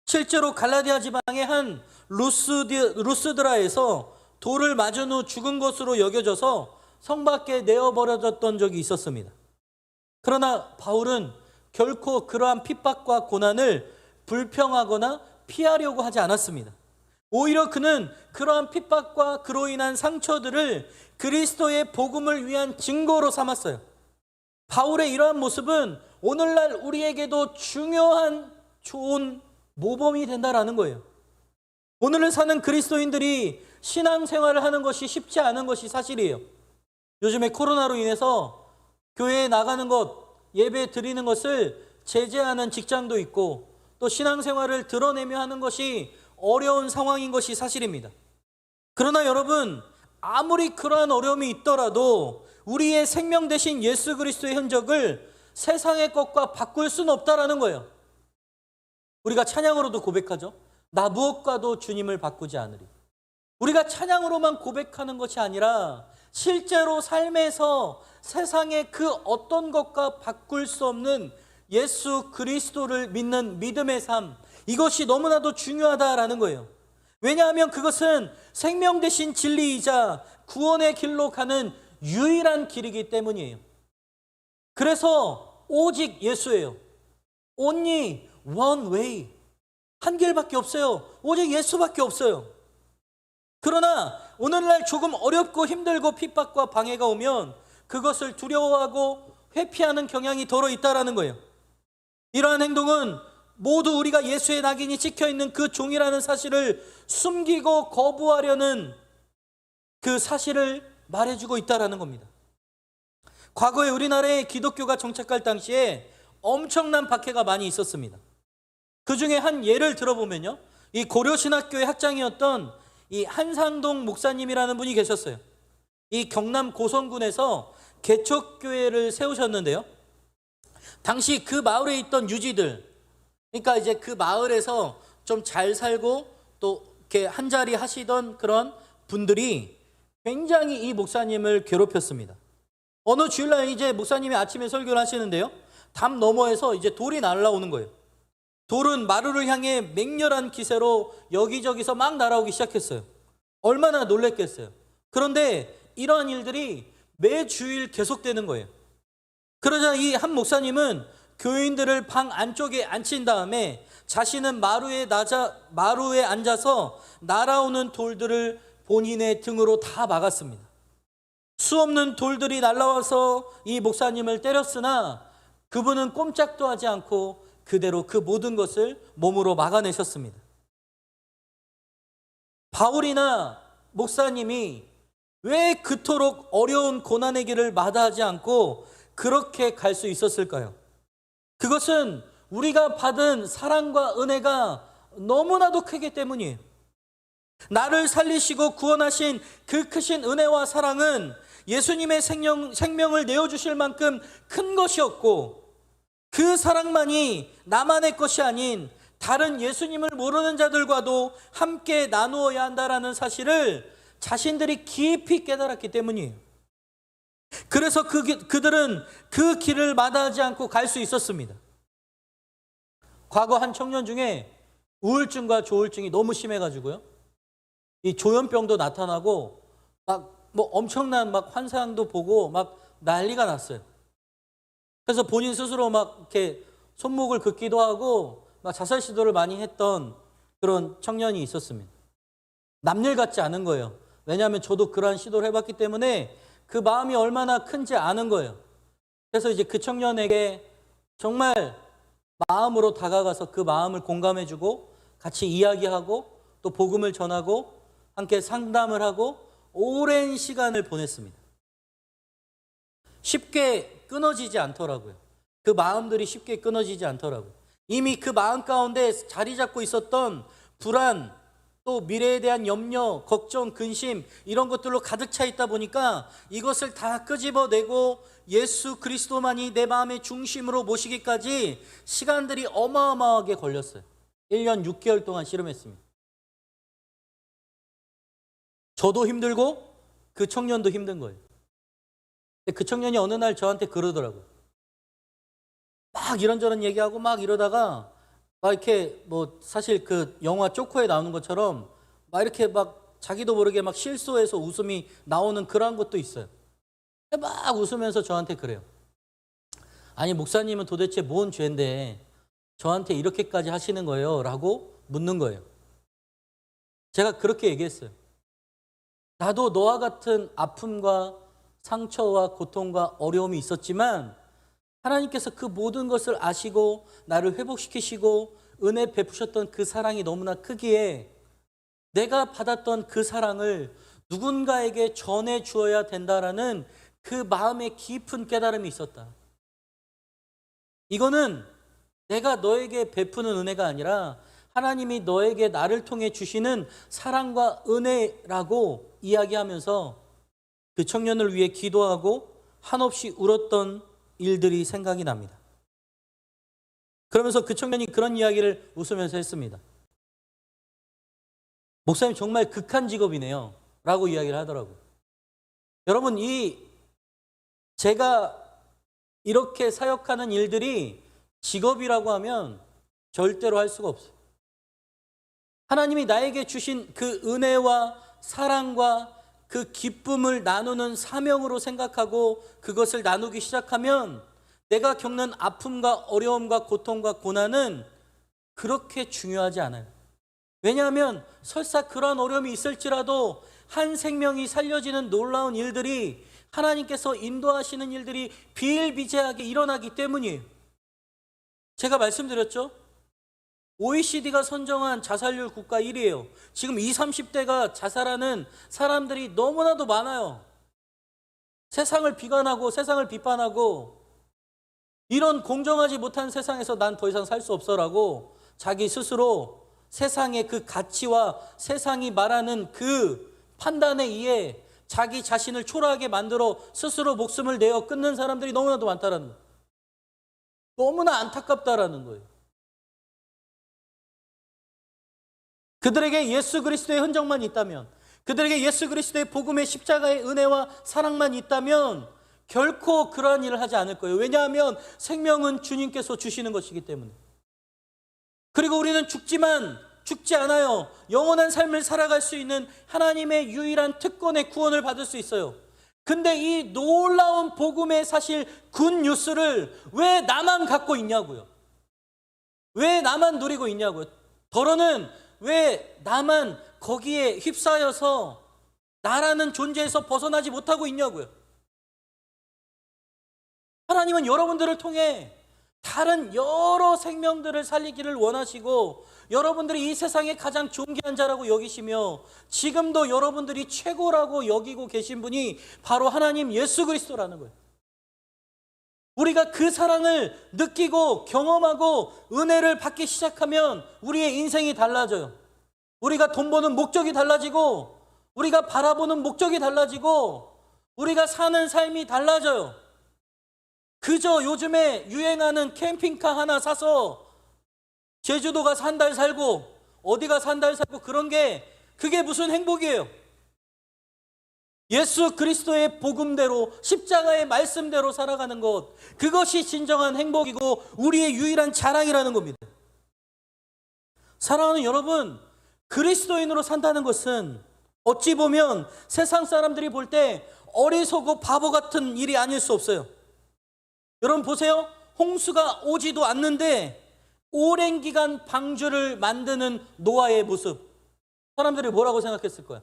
실제로 갈라디아 지방의 한 루스드라에서 돌을 맞은 후 죽은 것으로 여겨져서 성 밖에 내어버려졌던 적이 있었습니다. 그러나 바울은 결코 그러한 핍박과 고난을 불평하거나 피하려고 하지 않았습니다. 오히려 그는 그러한 핍박과 그로 인한 상처들을 그리스도의 복음을 위한 증거로 삼았어요. 바울의 이러한 모습은 오늘날 우리에게도 중요한 좋은 모범이 된다라는 거예요. 오늘을 사는 그리스도인들이 신앙생활을 하는 것이 쉽지 않은 것이 사실이에요. 요즘에 코로나로 인해서 교회에 나가는 것, 예배 드리는 것을 제재하는 직장도 있고 또 신앙생활을 드러내며 하는 것이 어려운 상황인 것이 사실입니다. 그러나 여러분, 아무리 그러한 어려움이 있더라도 우리의 생명 대신 예수 그리스도의 흔적을 세상의 것과 바꿀 수는 없다라는 거예요. 우리가 찬양으로도 고백하죠. 나 무엇과도 주님을 바꾸지 않으리. 우리가 찬양으로만 고백하는 것이 아니라 실제로 삶에서 세상의 그 어떤 것과 바꿀 수 없는 예수 그리스도를 믿는 믿음의 삶, 이것이 너무나도 중요하다라는 거예요. 왜냐하면 그것은 생명 대신 진리이자 구원의 길로 가는 유일한 길이기 때문이에요. 그래서 오직 예수예요. Only one way. 한 길밖에 없어요. 오직 예수밖에 없어요. 그러나 오늘날 조금 어렵고 힘들고 핍박과 방해가 오면 그것을 두려워하고 회피하는 경향이 덜어 있다라는 거예요. 이러한 행동은 모두 우리가 예수의 낙인이 찍혀있는 그 종이라는 사실을 숨기고 거부하려는 그 사실을 말해주고 있다라는 겁니다. 과거에 우리나라에 기독교가 정착할 당시에 엄청난 박해가 많이 있었습니다. 그 중에 한 예를 들어보면요, 이 고려신학교의 학장이었던 이 한상동 목사님이라는 분이 계셨어요. 이 경남 고성군에서 개척교회를 세우셨는데요, 당시 그 마을에 있던 유지들, 그러니까 이제 그 마을에서 좀 잘 살고 또 이렇게 한 자리 하시던 그런 분들이 굉장히 이 목사님을 괴롭혔습니다. 어느 주일날 이제 목사님이 아침에 설교를 하시는데요, 담 너머에서 이제 돌이 날아오는 거예요. 돌은 마루를 향해 맹렬한 기세로 여기저기서 막 날아오기 시작했어요. 얼마나 놀랬겠어요. 그런데 이러한 일들이 매 주일 계속되는 거예요. 그러자 이 한 목사님은 교인들을 방 안쪽에 앉힌 다음에 자신은 마루에 앉아서 날아오는 돌들을 본인의 등으로 다 막았습니다. 수없는 돌들이 날아와서 이 목사님을 때렸으나 그분은 꼼짝도 하지 않고 그대로 그 모든 것을 몸으로 막아내셨습니다. 바울이나 목사님이 왜 그토록 어려운 고난의 길을 마다하지 않고 그렇게 갈 수 있었을까요? 그것은 우리가 받은 사랑과 은혜가 너무나도 크기 때문이에요. 나를 살리시고 구원하신 그 크신 은혜와 사랑은 예수님의 생명을 내어주실 만큼 큰 것이었고, 그 사랑만이 나만의 것이 아닌 다른 예수님을 모르는 자들과도 함께 나누어야 한다라는 사실을 자신들이 깊이 깨달았기 때문이에요. 그래서 그들은 그 길을 마다하지 않고 갈 수 있었습니다. 과거 한 청년 중에 우울증과 조울증이 너무 심해가지고요, 이 조현병도 나타나고 막 뭐 엄청난 막 환상도 보고 막 난리가 났어요. 그래서 본인 스스로 막 이렇게 손목을 긋기도 하고 막 자살 시도를 많이 했던 그런 청년이 있었습니다. 남일 같지 않은 거예요. 왜냐하면 저도 그러한 시도를 해봤기 때문에 그 마음이 얼마나 큰지 아는 거예요. 그래서 이제 그 청년에게 정말 마음으로 다가가서 그 마음을 공감해주고 같이 이야기하고 또 복음을 전하고 함께 상담을 하고 오랜 시간을 보냈습니다. 쉽게 끊어지지 않더라고요. 그 마음들이 쉽게 끊어지지 않더라고요. 이미 그 마음 가운데 자리 잡고 있었던 불안, 또 미래에 대한 염려, 걱정, 근심 이런 것들로 가득 차 있다 보니까 이것을 다 끄집어내고 예수 그리스도만이 내 마음의 중심으로 모시기까지 시간들이 어마어마하게 걸렸어요. 1년 6개월 동안 씨름했습니다. 저도 힘들고 그 청년도 힘든 거예요. 그 청년이 어느 날 저한테 그러더라고요. 막 이런저런 얘기하고 막 이러다가 막 이렇게 뭐 사실 그 영화 쪼코에 나오는 것처럼 막 이렇게 막 자기도 모르게 막 실소해서 웃음이 나오는 그런 것도 있어요. 막 웃으면서 저한테 그래요. 아니 목사님은 도대체 뭔 죄인데 저한테 이렇게까지 하시는 거예요? 라고 묻는 거예요. 제가 그렇게 얘기했어요. 나도 너와 같은 아픔과 상처와 고통과 어려움이 있었지만 하나님께서 그 모든 것을 아시고 나를 회복시키시고 은혜 베푸셨던 그 사랑이 너무나 크기에 내가 받았던 그 사랑을 누군가에게 전해 주어야 된다라는 그 마음의 깊은 깨달음이 있었다. 이거는 내가 너에게 베푸는 은혜가 아니라 하나님이 너에게 나를 통해 주시는 사랑과 은혜라고 이야기하면서 그 청년을 위해 기도하고 한없이 울었던 일들이 생각이 납니다. 그러면서 그 청년이 그런 이야기를 웃으면서 했습니다. 목사님 정말 극한 직업이네요 라고 이야기를 하더라고요. 여러분, 제가 이렇게 사역하는 일들이 직업이라고 하면 절대로 할 수가 없어요. 하나님이 나에게 주신 그 은혜와 사랑과 그 기쁨을 나누는 사명으로 생각하고 그것을 나누기 시작하면 내가 겪는 아픔과 어려움과 고통과 고난은 그렇게 중요하지 않아요. 왜냐하면 설사 그러한 어려움이 있을지라도 한 생명이 살려지는 놀라운 일들이 하나님께서 인도하시는 일들이 비일비재하게 일어나기 때문이에요. 제가 말씀드렸죠? OECD가 선정한 자살률 국가 1위예요. 지금 20, 30대가 자살하는 사람들이 너무나도 많아요. 세상을 비관하고 세상을 비판하고 이런 공정하지 못한 세상에서 난 더 이상 살 수 없어라고 자기 스스로 세상의 그 가치와 세상이 말하는 그 판단에 의해 자기 자신을 초라하게 만들어 스스로 목숨을 내어 끊는 사람들이 너무나도 많다라는 거예요. 너무나 안타깝다라는 거예요. 그들에게 예수 그리스도의 흔적만 있다면, 그들에게 예수 그리스도의 복음의 십자가의 은혜와 사랑만 있다면 결코 그러한 일을 하지 않을 거예요. 왜냐하면 생명은 주님께서 주시는 것이기 때문에. 그리고 우리는 죽지만 죽지 않아요. 영원한 삶을 살아갈 수 있는 하나님의 유일한 특권의 구원을 받을 수 있어요. 근데 이 놀라운 복음의 사실 굿뉴스를 왜 나만 갖고 있냐고요. 왜 나만 누리고 있냐고요. 더러는 왜 나만 거기에 휩싸여서 나라는 존재에서 벗어나지 못하고 있냐고요. 하나님은 여러분들을 통해 다른 여러 생명들을 살리기를 원하시고 여러분들이 이 세상에 가장 존귀한 자라고 여기시며 지금도 여러분들이 최고라고 여기고 계신 분이 바로 하나님 예수 그리스도라는 거예요. 우리가 그 사랑을 느끼고 경험하고 은혜를 받기 시작하면 우리의 인생이 달라져요. 우리가 돈 버는 목적이 달라지고 우리가 바라보는 목적이 달라지고 우리가 사는 삶이 달라져요. 그저 요즘에 유행하는 캠핑카 하나 사서 제주도 가서 한 달 살고 어디 가서 한 달 살고 그런 게 그게 무슨 행복이에요? 예수 그리스도의 복음대로 십자가의 말씀대로 살아가는 것, 그것이 진정한 행복이고 우리의 유일한 자랑이라는 겁니다. 사랑하는 여러분, 그리스도인으로 산다는 것은 어찌 보면 세상 사람들이 볼 때 어리석고 바보 같은 일이 아닐 수 없어요. 여러분 보세요. 홍수가 오지도 않는데 오랜 기간 방주를 만드는 노아의 모습, 사람들이 뭐라고 생각했을 거야?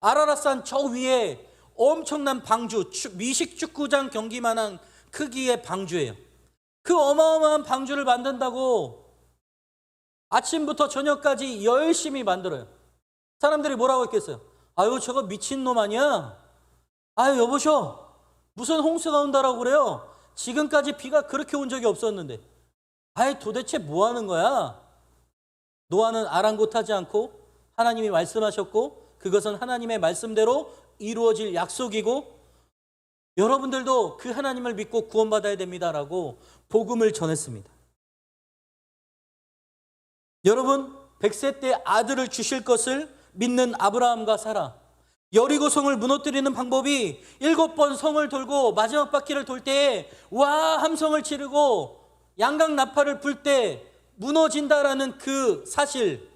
아라랏산 저 위에 엄청난 방주, 미식 축구장 경기만한 크기의 방주예요. 그 어마어마한 방주를 만든다고 아침부터 저녁까지 열심히 만들어요. 사람들이 뭐라고 했겠어요? 아유, 저거 미친놈 아니야? 아유, 여보셔, 무슨 홍수가 온다라고 그래요? 지금까지 비가 그렇게 온 적이 없었는데. 아이, 도대체 뭐 하는 거야? 노아는 아랑곳하지 않고 하나님이 말씀하셨고 그것은 하나님의 말씀대로 이루어질 약속이고 여러분들도 그 하나님을 믿고 구원받아야 됩니다라고 복음을 전했습니다. 여러분, 100세 때 아들을 주실 것을 믿는 아브라함과 사라, 여리고성을 무너뜨리는 방법이 7번 성을 돌고 마지막 바퀴를 돌 때에 와 함성을 지르고 양각 나팔을 불 때 무너진다라는 그 사실,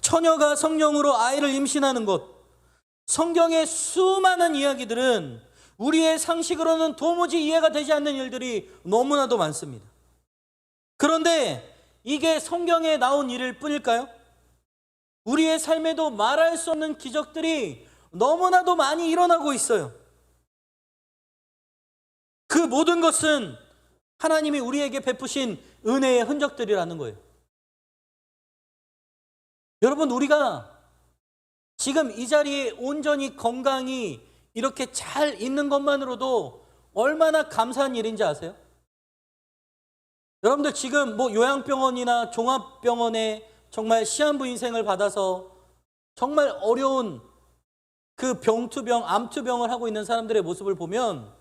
처녀가 성령으로 아이를 임신하는 것, 성경의 수많은 이야기들은 우리의 상식으로는 도무지 이해가 되지 않는 일들이 너무나도 많습니다. 그런데 이게 성경에 나온 일일 뿐일까요? 우리의 삶에도 말할 수 없는 기적들이 너무나도 많이 일어나고 있어요. 그 모든 것은 하나님이 우리에게 베푸신 은혜의 흔적들이라는 거예요. 여러분, 우리가 지금 이 자리에 온전히 건강히 이렇게 잘 있는 것만으로도 얼마나 감사한 일인지 아세요? 여러분들 지금 뭐 요양병원이나 종합병원에 정말 시한부 인생을 받아서 정말 어려운 그 병투병, 암투병을 하고 있는 사람들의 모습을 보면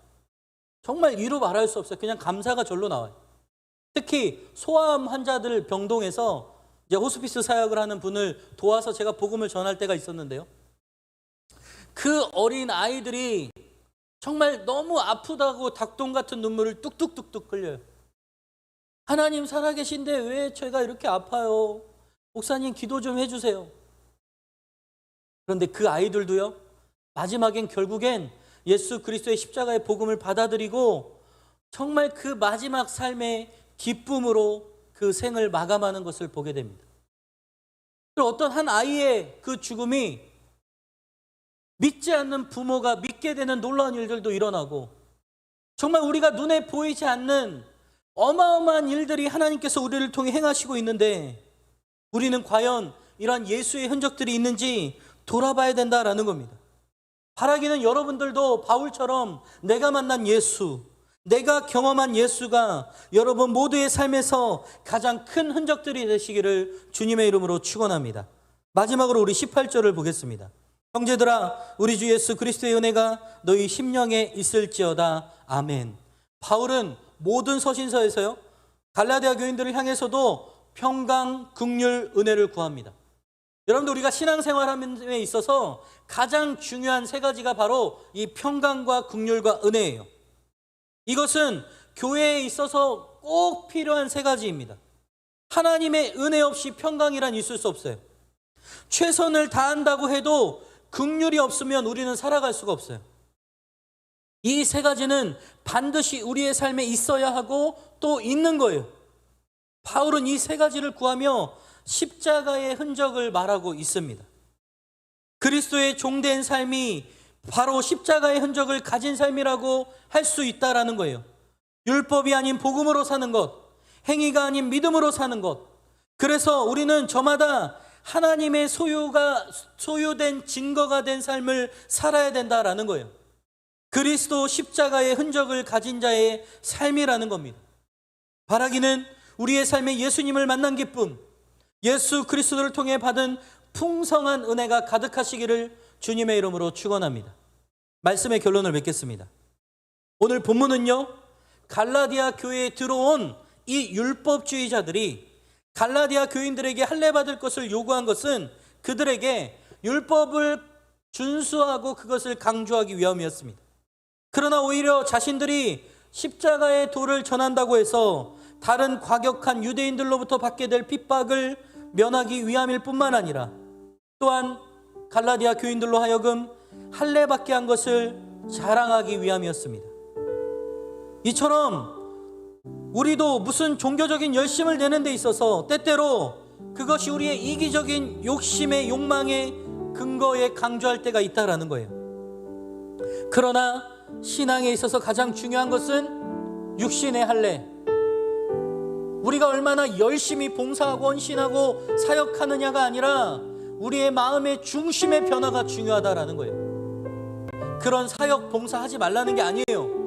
정말 이루 말할 수 없어요. 그냥 감사가 절로 나와요. 특히 소아암 환자들 병동에서 이제 호스피스 사역을 하는 분을 도와서 제가 복음을 전할 때가 있었는데요. 그 어린 아이들이 정말 너무 아프다고 닭똥 같은 눈물을 뚝뚝뚝뚝 흘려요. 하나님 살아계신데 왜 제가 이렇게 아파요? 목사님 기도 좀 해주세요. 그런데 그 아이들도요, 마지막엔 결국엔 예수 그리스도의 십자가의 복음을 받아들이고 정말 그 마지막 삶의 기쁨으로 그 생을 마감하는 것을 보게 됩니다. 어떤 한 아이의 그 죽음이 믿지 않는 부모가 믿게 되는 놀라운 일들도 일어나고 정말 우리가 눈에 보이지 않는 어마어마한 일들이 하나님께서 우리를 통해 행하시고 있는데 우리는 과연 이러한 예수의 흔적들이 있는지 돌아봐야 된다라는 겁니다. 바라기는 여러분들도 바울처럼 내가 만난 예수, 내가 경험한 예수가 여러분 모두의 삶에서 가장 큰 흔적들이 되시기를 주님의 이름으로 축원합니다. 마지막으로 우리 18절을 보겠습니다. 형제들아, 우리 주 예수 그리스도의 은혜가 너희 심령에 있을지어다. 아멘. 바울은 모든 서신서에서요, 갈라디아 교인들을 향해서도 평강, 긍휼, 은혜를 구합니다. 여러분들, 우리가 신앙생활하는 데 있어서 가장 중요한 세 가지가 바로 이 평강과 긍휼과 은혜예요. 이것은 교회에 있어서 꼭 필요한 세 가지입니다. 하나님의 은혜 없이 평강이란 있을 수 없어요. 최선을 다한다고 해도 긍휼이 없으면 우리는 살아갈 수가 없어요. 이 세 가지는 반드시 우리의 삶에 있어야 하고 또 있는 거예요. 바울은 이 세 가지를 구하며 십자가의 흔적을 말하고 있습니다. 그리스도의 종된 삶이 바로 십자가의 흔적을 가진 삶이라고 할 수 있다라는 거예요. 율법이 아닌 복음으로 사는 것, 행위가 아닌 믿음으로 사는 것. 그래서 우리는 저마다 하나님의 소유된 증거가 된 삶을 살아야 된다라는 거예요. 그리스도 십자가의 흔적을 가진 자의 삶이라는 겁니다. 바라기는 우리의 삶에 예수님을 만난 기쁨, 예수 그리스도를 통해 받은 풍성한 은혜가 가득하시기를 주님의 이름으로 축원합니다. 말씀의 결론을 맺겠습니다. 오늘 본문은요, 갈라디아 교회에 들어온 이 율법주의자들이 갈라디아 교인들에게 할례 받을 것을 요구한 것은 그들에게 율법을 준수하고 그것을 강조하기 위함이었습니다. 그러나 오히려 자신들이 십자가의 도를 전한다고 해서 다른 과격한 유대인들로부터 받게 될 핍박을 면하기 위함일 뿐만 아니라 또한 갈라디아 교인들로 하여금 할례 받게 한 것을 자랑하기 위함이었습니다. 이처럼 우리도 무슨 종교적인 열심을 내는 데 있어서 때때로 그것이 우리의 이기적인 욕심의 욕망의 근거에 강조할 때가 있다라는 거예요. 그러나 신앙에 있어서 가장 중요한 것은 육신의 할례, 우리가 얼마나 열심히 봉사하고 헌신하고 사역하느냐가 아니라 우리의 마음의 중심의 변화가 중요하다라는 거예요. 그런 사역 봉사하지 말라는 게 아니에요.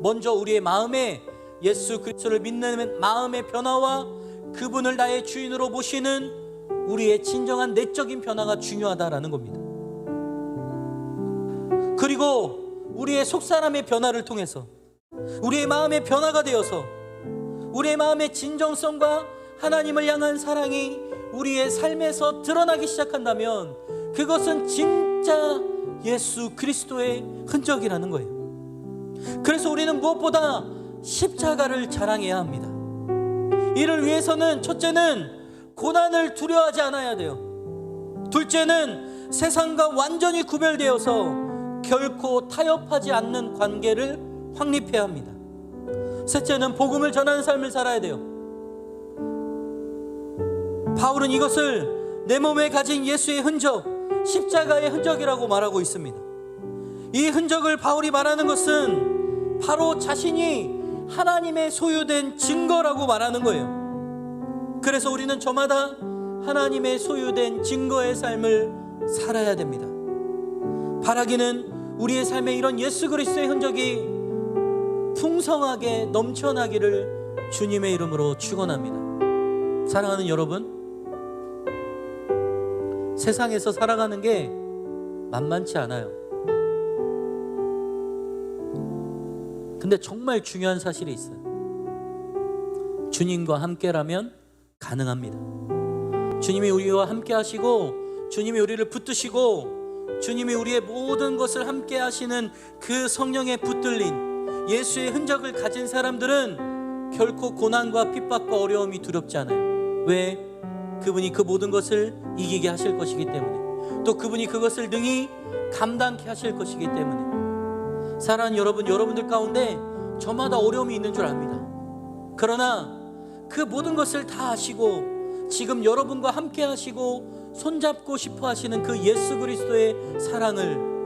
먼저 우리의 마음에 예수 그리스도를 믿는 마음의 변화와 그분을 나의 주인으로 모시는 우리의 진정한 내적인 변화가 중요하다라는 겁니다. 그리고 우리의 속사람의 변화를 통해서 우리의 마음의 변화가 되어서 우리의 마음의 진정성과 하나님을 향한 사랑이 우리의 삶에서 드러나기 시작한다면 그것은 진짜 예수 그리스도의 흔적이라는 거예요. 그래서 우리는 무엇보다 십자가를 자랑해야 합니다. 이를 위해서는 첫째는 고난을 두려워하지 않아야 돼요. 둘째는 세상과 완전히 구별되어서 결코 타협하지 않는 관계를 확립해야 합니다. 셋째는 복음을 전하는 삶을 살아야 돼요. 바울은 이것을 내 몸에 가진 예수의 흔적, 십자가의 흔적이라고 말하고 있습니다. 이 흔적을 바울이 말하는 것은 바로 자신이 하나님의 소유된 증거라고 말하는 거예요. 그래서 우리는 저마다 하나님의 소유된 증거의 삶을 살아야 됩니다. 바라기는 우리의 삶에 이런 예수 그리스도의 흔적이 풍성하게 넘쳐나기를 주님의 이름으로 축원합니다. 사랑하는 여러분, 세상에서 살아가는 게 만만치 않아요. 근데 정말 중요한 사실이 있어요. 주님과 함께라면 가능합니다. 주님이 우리와 함께 하시고 주님이 우리를 붙드시고 주님이 우리의 모든 것을 함께 하시는 그 성령에 붙들린 예수의 흔적을 가진 사람들은 결코 고난과 핍박과 어려움이 두렵지 않아요. 왜? 그분이 그 모든 것을 이기게 하실 것이기 때문에, 또 그분이 그것을 능히 감당케 하실 것이기 때문에. 사랑하는 여러분, 여러분들 가운데 저마다 어려움이 있는 줄 압니다. 그러나 그 모든 것을 다 아시고 지금 여러분과 함께 하시고 손잡고 싶어 하시는 그 예수 그리스도의 사랑을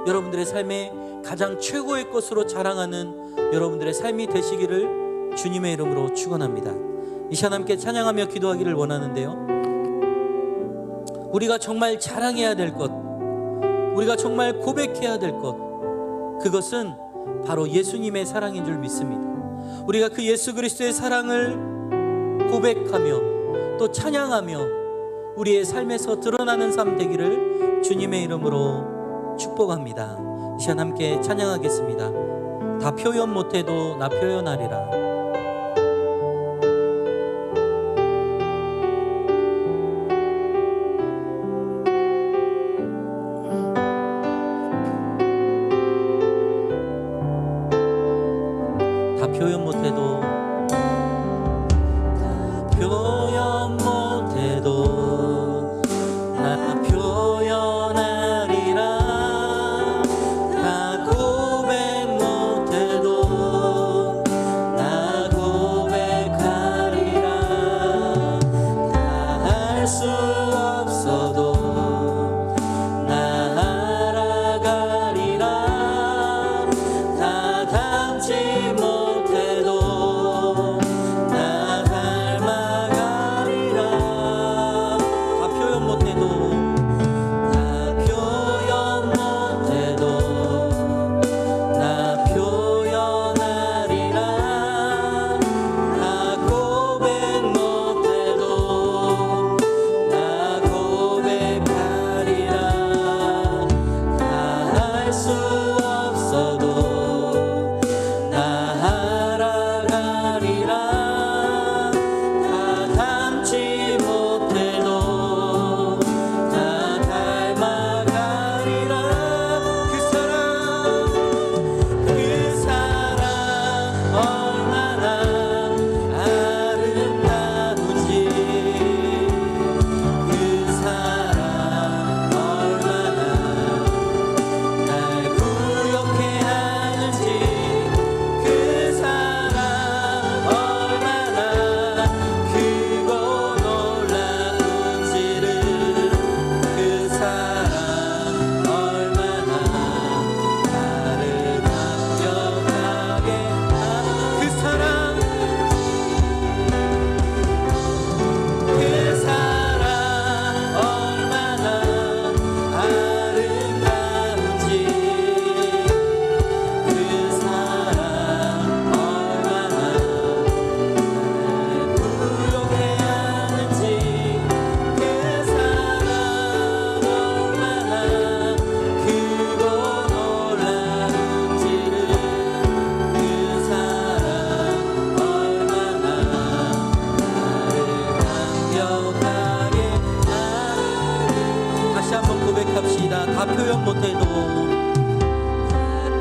여러분들의 삶의 가장 최고의 것으로 자랑하는 여러분들의 삶이 되시기를 주님의 이름으로 축원합니다. 이 시간 함께 찬양하며 기도하기를 원하는데요, 우리가 정말 자랑해야 될 것, 우리가 정말 고백해야 될 것, 그것은 바로 예수님의 사랑인 줄 믿습니다. 우리가 그 예수 그리스도의 사랑을 고백하며 또 찬양하며 우리의 삶에서 드러나는 삶 되기를 주님의 이름으로 축복합니다. 이 시간 함께 찬양하겠습니다. 다 표현 못해도 나 표현하리라. 표현 못해도 나 표현하리라. 나 고백 못해도 나 고백하리라. 다 할 수 없어도 나 알아가리라. 다 담지 못해도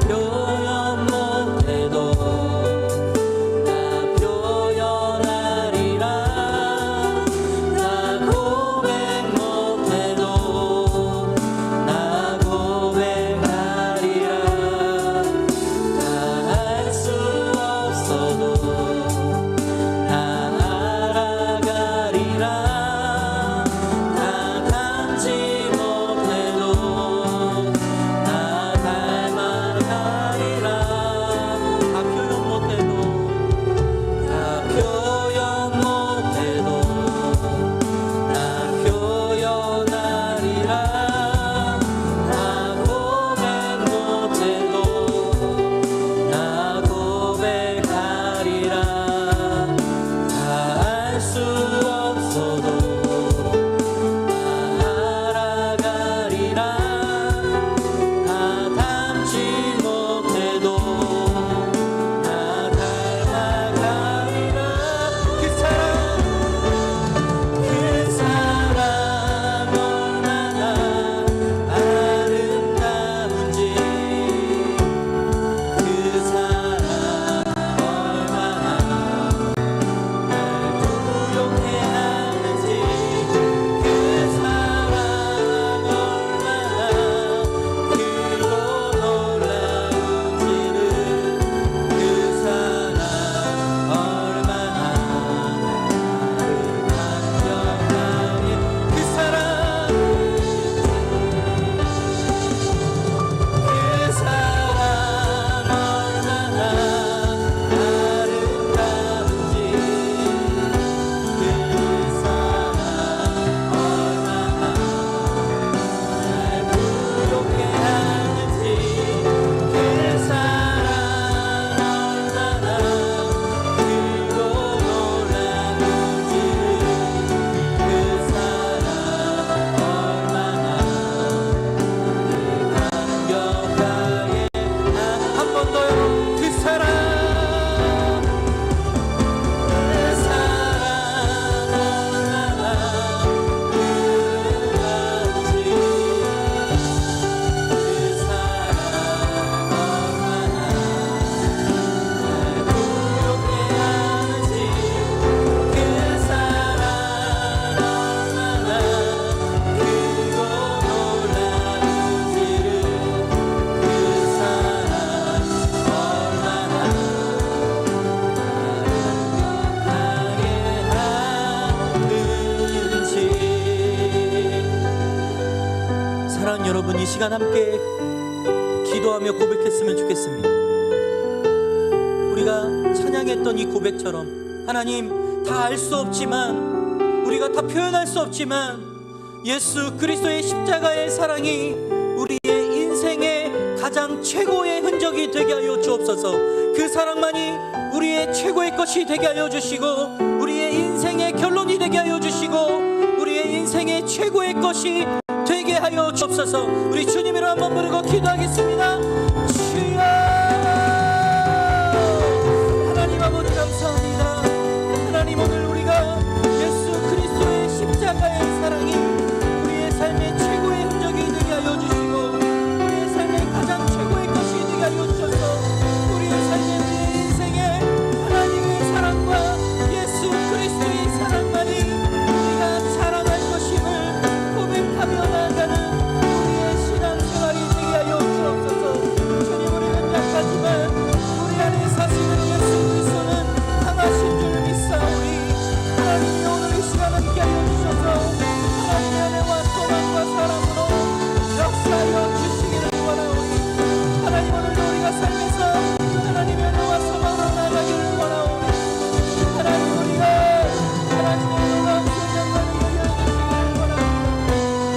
표현 못해도 나 표현하리라. 나 고백 못해도 나 고백하리라. 다 할 수 없어도 다 알아가리라. 다 닮지 못해도 다 닮아가리라. 다 표현 못해도 다 표현 못해도 나 표현하리라. 나 고백 못해도 나 고백하리라. 다 알 수 없어도 다 알아가리라. 다 닮지 못해도 나 닮아가리라. 그 사랑 얼마나 아름다운지, 그 사랑 얼마나 날 부욕해 하는지, 그 사랑 얼마나 크고 놀라운지를, 그 사랑 얼마나 나를 감격하게, 그 사랑 얼마나 아름다운지, 그 사랑 얼마나 날 부욕해 하는지, 그 사랑 얼마나 크고 놀라운지, 그 사랑 얼마나 감격하게. 한 번 더요. 그 사랑 얼마나 아름다운지, 그 사랑 얼마나 날 부욕해 하는지, 그 사랑 얼마나 크고 놀라운지를, 그 사랑 얼마나 감격하게 하는지. 사랑하는 여러분, 이 시간 함께 기도하며 고백했으면 좋겠습니다. 우리가 찬양했던 이 고백처럼, 하나님, 다 알 수 없지만, 우리가 다 표현할 수 없지만, 예수 그리스도의 십자가의 사랑이 우리의 인생의 가장 최고의 흔적이 되게 하여 주옵소서. 그 사랑만이 우리의 최고의 것이 되게 하여 주시고, 우리의 인생의 결론이 되게 하여 주시고, 우리의 인생의 최고의 것이 되게 하여 주옵소서. 우리 주님으로 한번 부르고 기도하겠습니다. 주여, 하나님 아버지 감사합니다. 하나님, 오늘 우리가 예수 그리스도의 십자가의 사랑이 우리의 삶의 최고의 흔적이 되게 하여 주시고, 우리의 삶의 가장 최고의 것이 되게 하여 주셔서, 우리의 삶의 우리의 인생에 하나님의 사랑과 예수 그리스도의 사랑만이 우리가 자랑할 것임을 고백하며 나아가는 우리의 신앙생활이 되게 하여 주옵소서. 주님, 우리는 약하지만 우리 안에 사시는 예수 그리스도는 강하신 줄 믿사오니, 하나님이 오늘 이 시간 함께 하여 주셔서 하나님의 은혜와 소망과 사랑으로 역사하여 주시기를 원하오니, 하나님, 오늘도 우리가 삶에서 하나님의 은혜와 소망으로 나아가기를 원하오니, 하나님, 우리가 하나님의 놀라운 생명만을 이루어 주시기를 원하오니,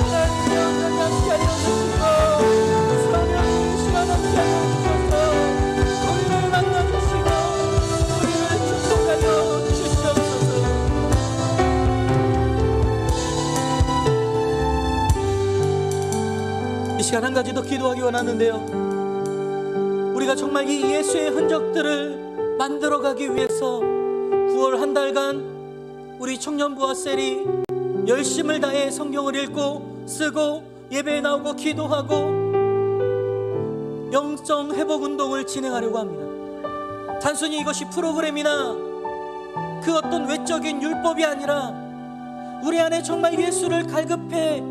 하나님의 영광 함께 하여 주시고, 성령님 이 시간 함께 하여 주셔서 우리를 만나 주시고 우리를 축복하여 주시옵소서. 이 시간 한 가지 더 기도하기 원하는데요, 우리가 정말 이 예수의 흔적들을 만들어가기 위해서 9월 한 달간 우리 청년부와 셀이 열심을 다해 성경을 읽고 쓰고 예배에 나오고 기도하고 영성 회복 운동을 진행하려고 합니다. 단순히 이것이 프로그램이나 그 어떤 외적인 율법이 아니라 우리 안에 정말 예수를 갈급해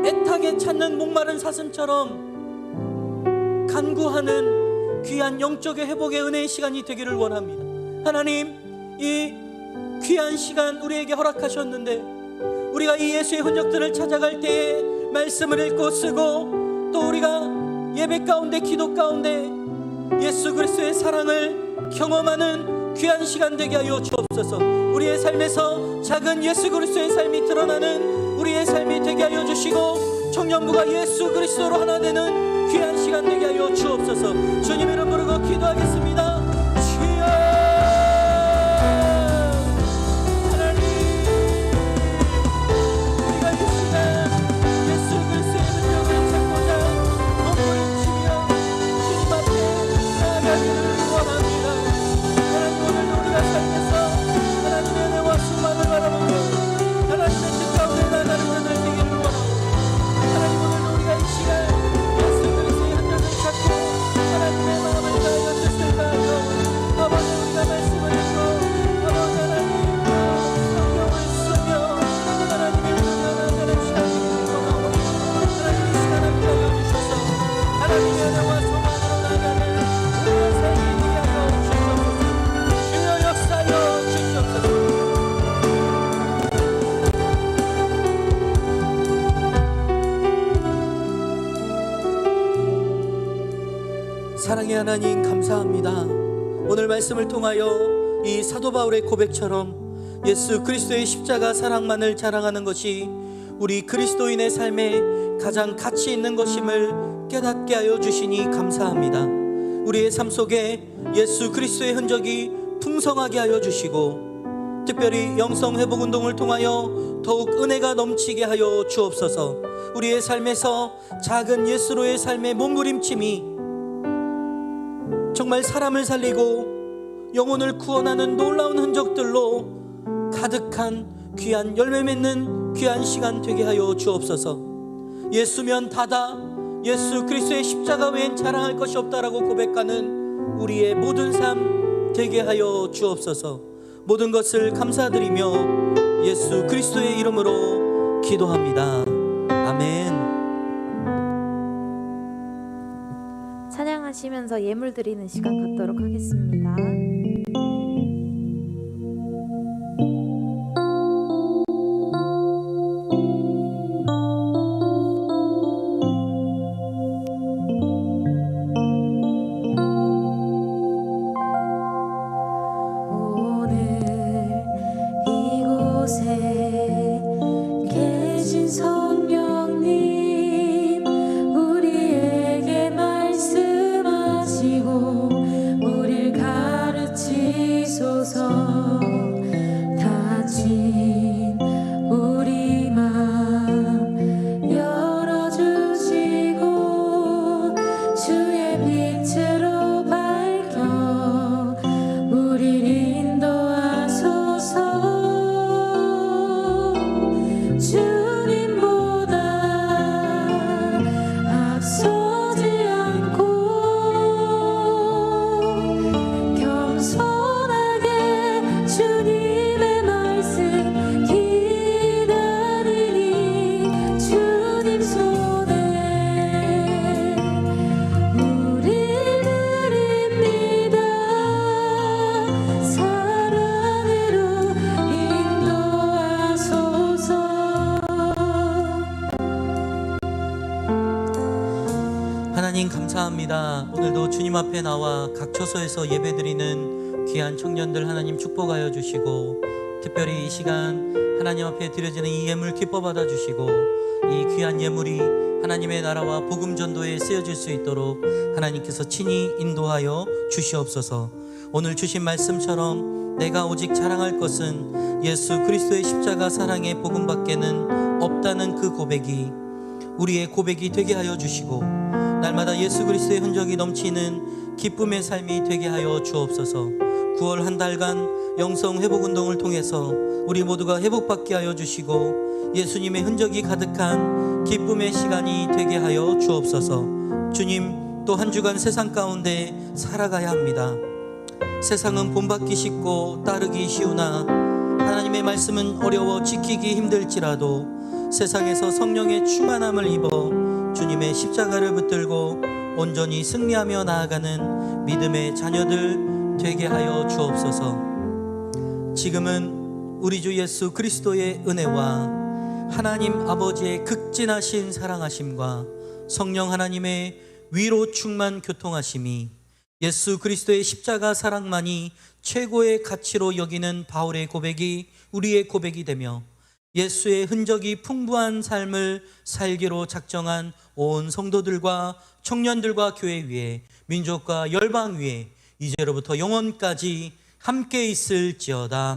애타게 찾는 목마른 사슴처럼 간구하는 귀한 영적의 회복의 은혜의 시간이 되기를 원합니다. 하나님, 이 귀한 시간 우리에게 허락하셨는데 우리가 이 예수의 흔적들을 찾아갈 때에 말씀을 읽고 쓰고 또 우리가 예배 가운데 기도 가운데 예수 그리스도의 사랑을 경험하는 귀한 시간 되게 하여 주옵소서. 우리의 삶에서 작은 예수 그리스도의 삶이 드러나는 우리의 삶이 되게 하여 주시고 청년부가 예수 그리스도로 하나 되는 귀한 시간 되게 하여 주옵소서. 주님 이름 부르고 기도하겠습니다. 주여 하나님, 우리가 이 시간 예수 그리스도의 흔적을 찾고자 몸부림치며 주님 앞에 나아가기를 원합니다. 하나님, 오늘도 우리가 삶에서 하나님의 은혜와 수만을 바라보며 하나님의 뜻 가운데 나가는 자들 되기를 원합니다. 하나님, 오늘도 우리가 이 시간 예수 그리스도의 흔적을 찾고 하나님의 마음을 다하여 뜻을 다하여 아버지 우리가 말씀을 읽고 아버지 하나님 성경을 쓰며 하나님의 은혜가 나가는 시간이 되기를 원하오니 하나님 이 시간 함께 하여 주셔서 하나님의 은혜와 소망으로 나가는 우리의 삶이 되게 하여 주시옵소서. 주여 역사하여 주시옵소서. 사랑의 하나님, 감사합니다. 오늘 말씀을 통하여 이 사도 바울의 고백처럼 예수 그리스도의 십자가 사랑만을 자랑하는 것이 우리 그리스도인의 삶에 가장 가치 있는 것임을 깨닫게 하여 주시니 감사합니다. 우리의 삶 속에 예수 그리스도의 흔적이 풍성하게 하여 주시고 특별히 영성 회복 운동을 통하여 더욱 은혜가 넘치게 하여 주옵소서. 우리의 삶에서 작은 예수로의 삶의 몸부림침이 정말 사람을 살리고 영혼을 구원하는 놀라운 흔적들로 가득한 귀한 열매 맺는 귀한 시간 되게 하여 주옵소서. 예수면 다다, 예수 그리스도의 십자가 외엔 자랑할 것이 없다라고 고백하는 우리의 모든 삶 되게 하여 주옵소서. 모든 것을 감사드리며 예수 그리스도의 이름으로 기도합니다. 아멘. 찬양하시면서 예물 드리는 시간 갖도록 하겠습니다. 오늘 이곳에 계신 성령님 우리에게 말씀하시고 우릴 가르치소서. 닫힌 우리 맘 열어주시고 주의 빛으로 밝혀 우릴 인도하소서. 주님보다 앞서지 않고 겸손하게 주님의 말씀 기다리니 주님 손에 우리 드립니다. 사랑으로 인도하소서. 하나님 감사합니다. 오늘도 주님 앞에 나와 각 처소에서 예배드리는 귀한 청년들 하나님 축복하여 주시고 특별히 이 시간 하나님 앞에 드려지는 이 예물 기뻐 받아 주시고 이 귀한 예물이 하나님의 나라와 복음 전도에 쓰여질 수 있도록 하나님께서 친히 인도하여 주시옵소서. 오늘 주신 말씀처럼 내가 오직 자랑할 것은 예수 그리스도의 십자가 사랑의 복음밖에는 없다는 그 고백이 우리의 고백이 되게 하여 주시고 날마다 예수 그리스도의 흔적이 넘치는 기쁨의 삶이 되게 하여 주옵소서. 9월 한 달간 영성 회복 운동을 통해서 우리 모두가 회복받게 하여 주시고 예수님의 흔적이 가득한 기쁨의 시간이 되게 하여 주옵소서. 주님, 또 한 주간 세상 가운데 살아가야 합니다. 세상은 본받기 쉽고 따르기 쉬우나 하나님의 말씀은 어려워 지키기 힘들지라도 세상에서 성령의 충만함을 입어 주님의 십자가를 붙들고 온전히 승리하며 나아가는 믿음의 자녀들 되게 하여 주옵소서. 지금은 우리 주 예수 그리스도의 은혜와 하나님 아버지의 극진하신 사랑하심과 성령 하나님의 위로 충만 교통하심이 예수 그리스도의 십자가 사랑만이 최고의 가치로 여기는 바울의 고백이 우리의 고백이 되며 예수의 흔적이 풍부한 삶을 살기로 작정한 온 성도들과 청년들과 교회 위에 민족과 열방 위에 이제로부터 영원까지 함께 있을지어다.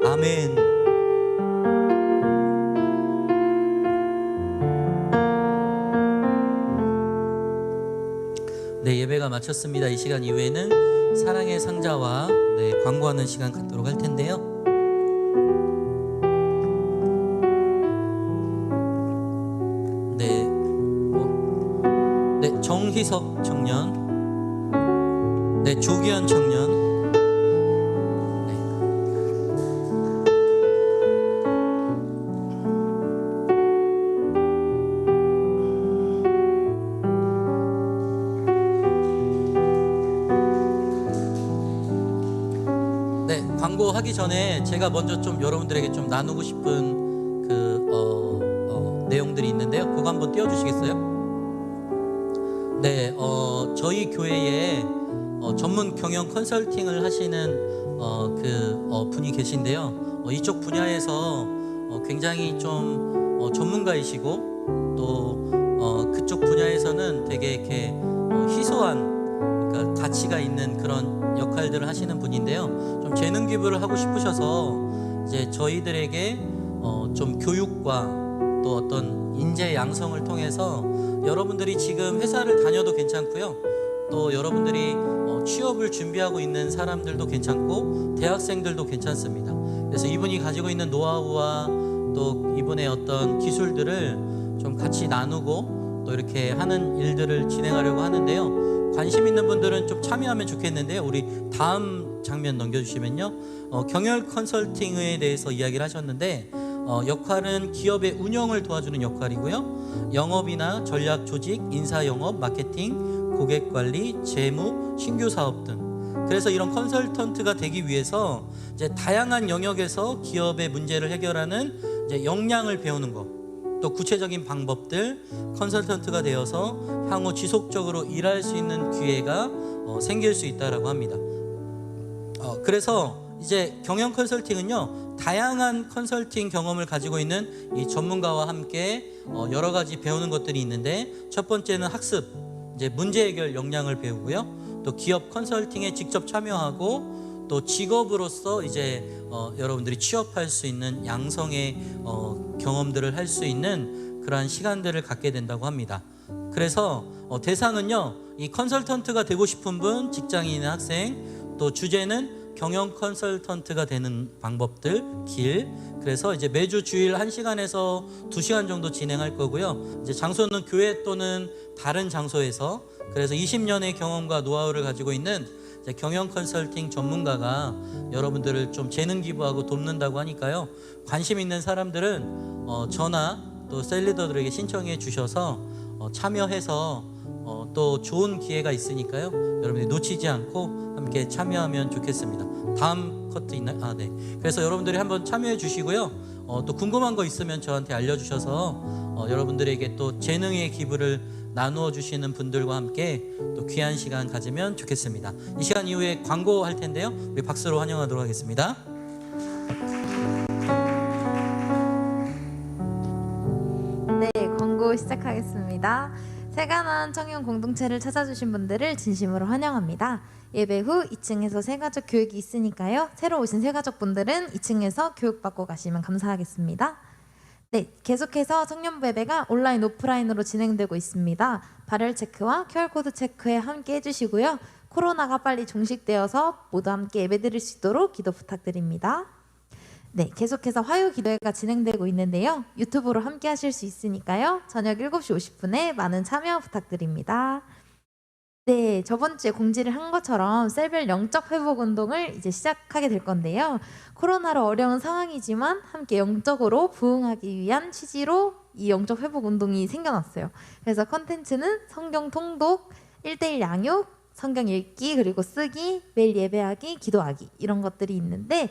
아멘. 네, 예배가 마쳤습니다. 이 시간 이후에는 사랑의 상자와 광고하는 시간 갖도록 할 텐데요. 정희석 청년, 조기현 청년, 광고하기 전에 제가 먼저 좀 여러분들에게 좀 나누고 싶은 내용들이 있는데요. 그거 한번 띄워주시겠어요? 저희 교회에 전문 경영 컨설팅을 하시는 분이 계신데요. 이쪽 분야에서 굉장히 좀 전문가이시고 또 그쪽 분야에서는 되게 이렇게 희소한, 그러니까 가치가 있는 그런 역할들을 하시는 분인데요. 좀 재능 기부를 하고 싶으셔서 이제 저희들에게 좀 교육과 또 어떤 인재 양성을 통해서 여러분들이 지금 회사를 다녀도 괜찮고요. 또 여러분들이 취업을 준비하고 있는 사람들도 괜찮고 대학생들도 괜찮습니다. 그래서 이분이 가지고 있는 노하우와 또 이분의 어떤 기술들을 좀 같이 나누고 또 이렇게 하는 일들을 진행하려고 하는데요. 관심 있는 분들은 좀 참여하면 좋겠는데요. 우리 다음 장면 넘겨주시면요. 경영 컨설팅에 대해서 이야기를 하셨는데 역할은 기업의 운영을 도와주는 역할이고요. 영업이나 전략 조직, 인사 영업, 마케팅, 고객 관리, 재무, 신규 사업 등. 그래서 이런 컨설턴트가 되기 위해서 이제 다양한 영역에서 기업의 문제를 해결하는 이제 역량을 배우는 것, 또 구체적인 방법들, 컨설턴트가 되어서 향후 지속적으로 일할 수 있는 기회가 생길 수 있다라고 합니다. 그래서 이제 경영 컨설팅은요, 다양한 컨설팅 경험을 가지고 있는 이 전문가와 함께 여러 가지 배우는 것들이 있는데, 첫 번째는 학습, 이제 문제 해결 역량을 배우고요. 또 기업 컨설팅에 직접 참여하고 또 직업으로서 이제 여러분들이 취업할 수 있는 양성의 경험들을 할 수 있는 그러한 시간들을 갖게 된다고 합니다. 그래서 대상은요, 이 컨설턴트가 되고 싶은 분, 직장인이나 학생, 또 주제는 경영 컨설턴트가 되는 방법들, 길. 그래서 이제 매주 주일 1시간에서 2시간 정도 진행할 거고요. 이제 장소는 교회 또는 다른 장소에서, 그래서 20년의 경험과 노하우를 가지고 있는 이제 경영 컨설팅 전문가가 여러분들을 좀 재능 기부하고 돕는다고 하니까요. 관심 있는 사람들은 저나 또 셀리더들에게 신청해 주셔서 참여해서 또 좋은 기회가 있으니까요. 여러분들이 놓치지 않고 함께 참여하면 좋겠습니다. 다음 커트 있나요? 네. 그래서 여러분들이 한번 참여해 주시고요. 또 궁금한 거 있으면 저한테 알려주셔서 여러분들에게 또 재능의 기부를 나누어 주시는 분들과 함께 또 귀한 시간 가지면 좋겠습니다. 이 시간 이후에 광고할 텐데요. 우리 박수로 환영하도록 하겠습니다. 네, 광고 시작하겠습니다. 세간한 청년 공동체를 찾아주신 분들을 진심으로 환영합니다. 예배 후 2층에서 새가족 교육이 있으니까요. 새로 오신 새가족 분들은 2층에서 교육받고 가시면 감사하겠습니다. 네, 계속해서 청년부 예배가 온라인 오프라인으로 진행되고 있습니다. 발열 체크와 QR코드 체크에 함께 해주시고요. 코로나가 빨리 종식되어서 모두 함께 예배드릴 수 있도록 기도 부탁드립니다. 네, 계속해서 화요 기도회가 진행되고 있는데요. 유튜브로 함께 하실 수 있으니까요. 저녁 7시 50분에 많은 참여 부탁드립니다. 네, 저번 주에 공지를 한 것처럼 셀별 영적 회복 운동을 이제 시작하게 될 건데요. 코로나로 어려운 상황이지만 함께 영적으로 부흥하기 위한 취지로 이 영적 회복 운동이 생겨났어요. 그래서 컨텐츠는 성경 통독, 1대1 양육, 성경 읽기, 그리고 쓰기, 매일 예배하기, 기도하기 이런 것들이 있는데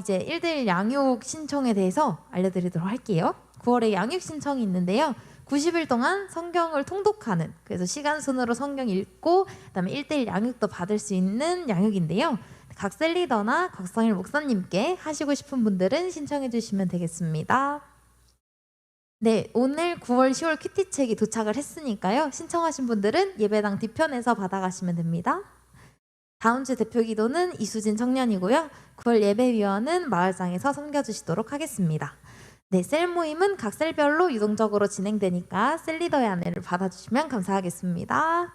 이제 1대1 양육 신청에 대해서 알려드리도록 할게요. 9월에 양육 신청이 있는데요. 90일 동안 성경을 통독하는, 그래서 시간 순으로 성경 읽고 그다음에 1대1 양육도 받을 수 있는 양육인데요. 각 셀리더나 곽성일 목사님께 하시고 싶은 분들은 신청해 주시면 되겠습니다. 네, 오늘 9월 10월 큐티책이 도착을 했으니까요. 신청하신 분들은 예배당 뒤편에서 받아가시면 됩니다. 다음 주 대표 기도는 이수진 청년이고요. 9월 예배위원은 마을장에서 섬겨주시도록 하겠습니다. 네, 셀 모임은 각 셀별로 유동적으로 진행되니까 셀리더의 안내를 받아주시면 감사하겠습니다.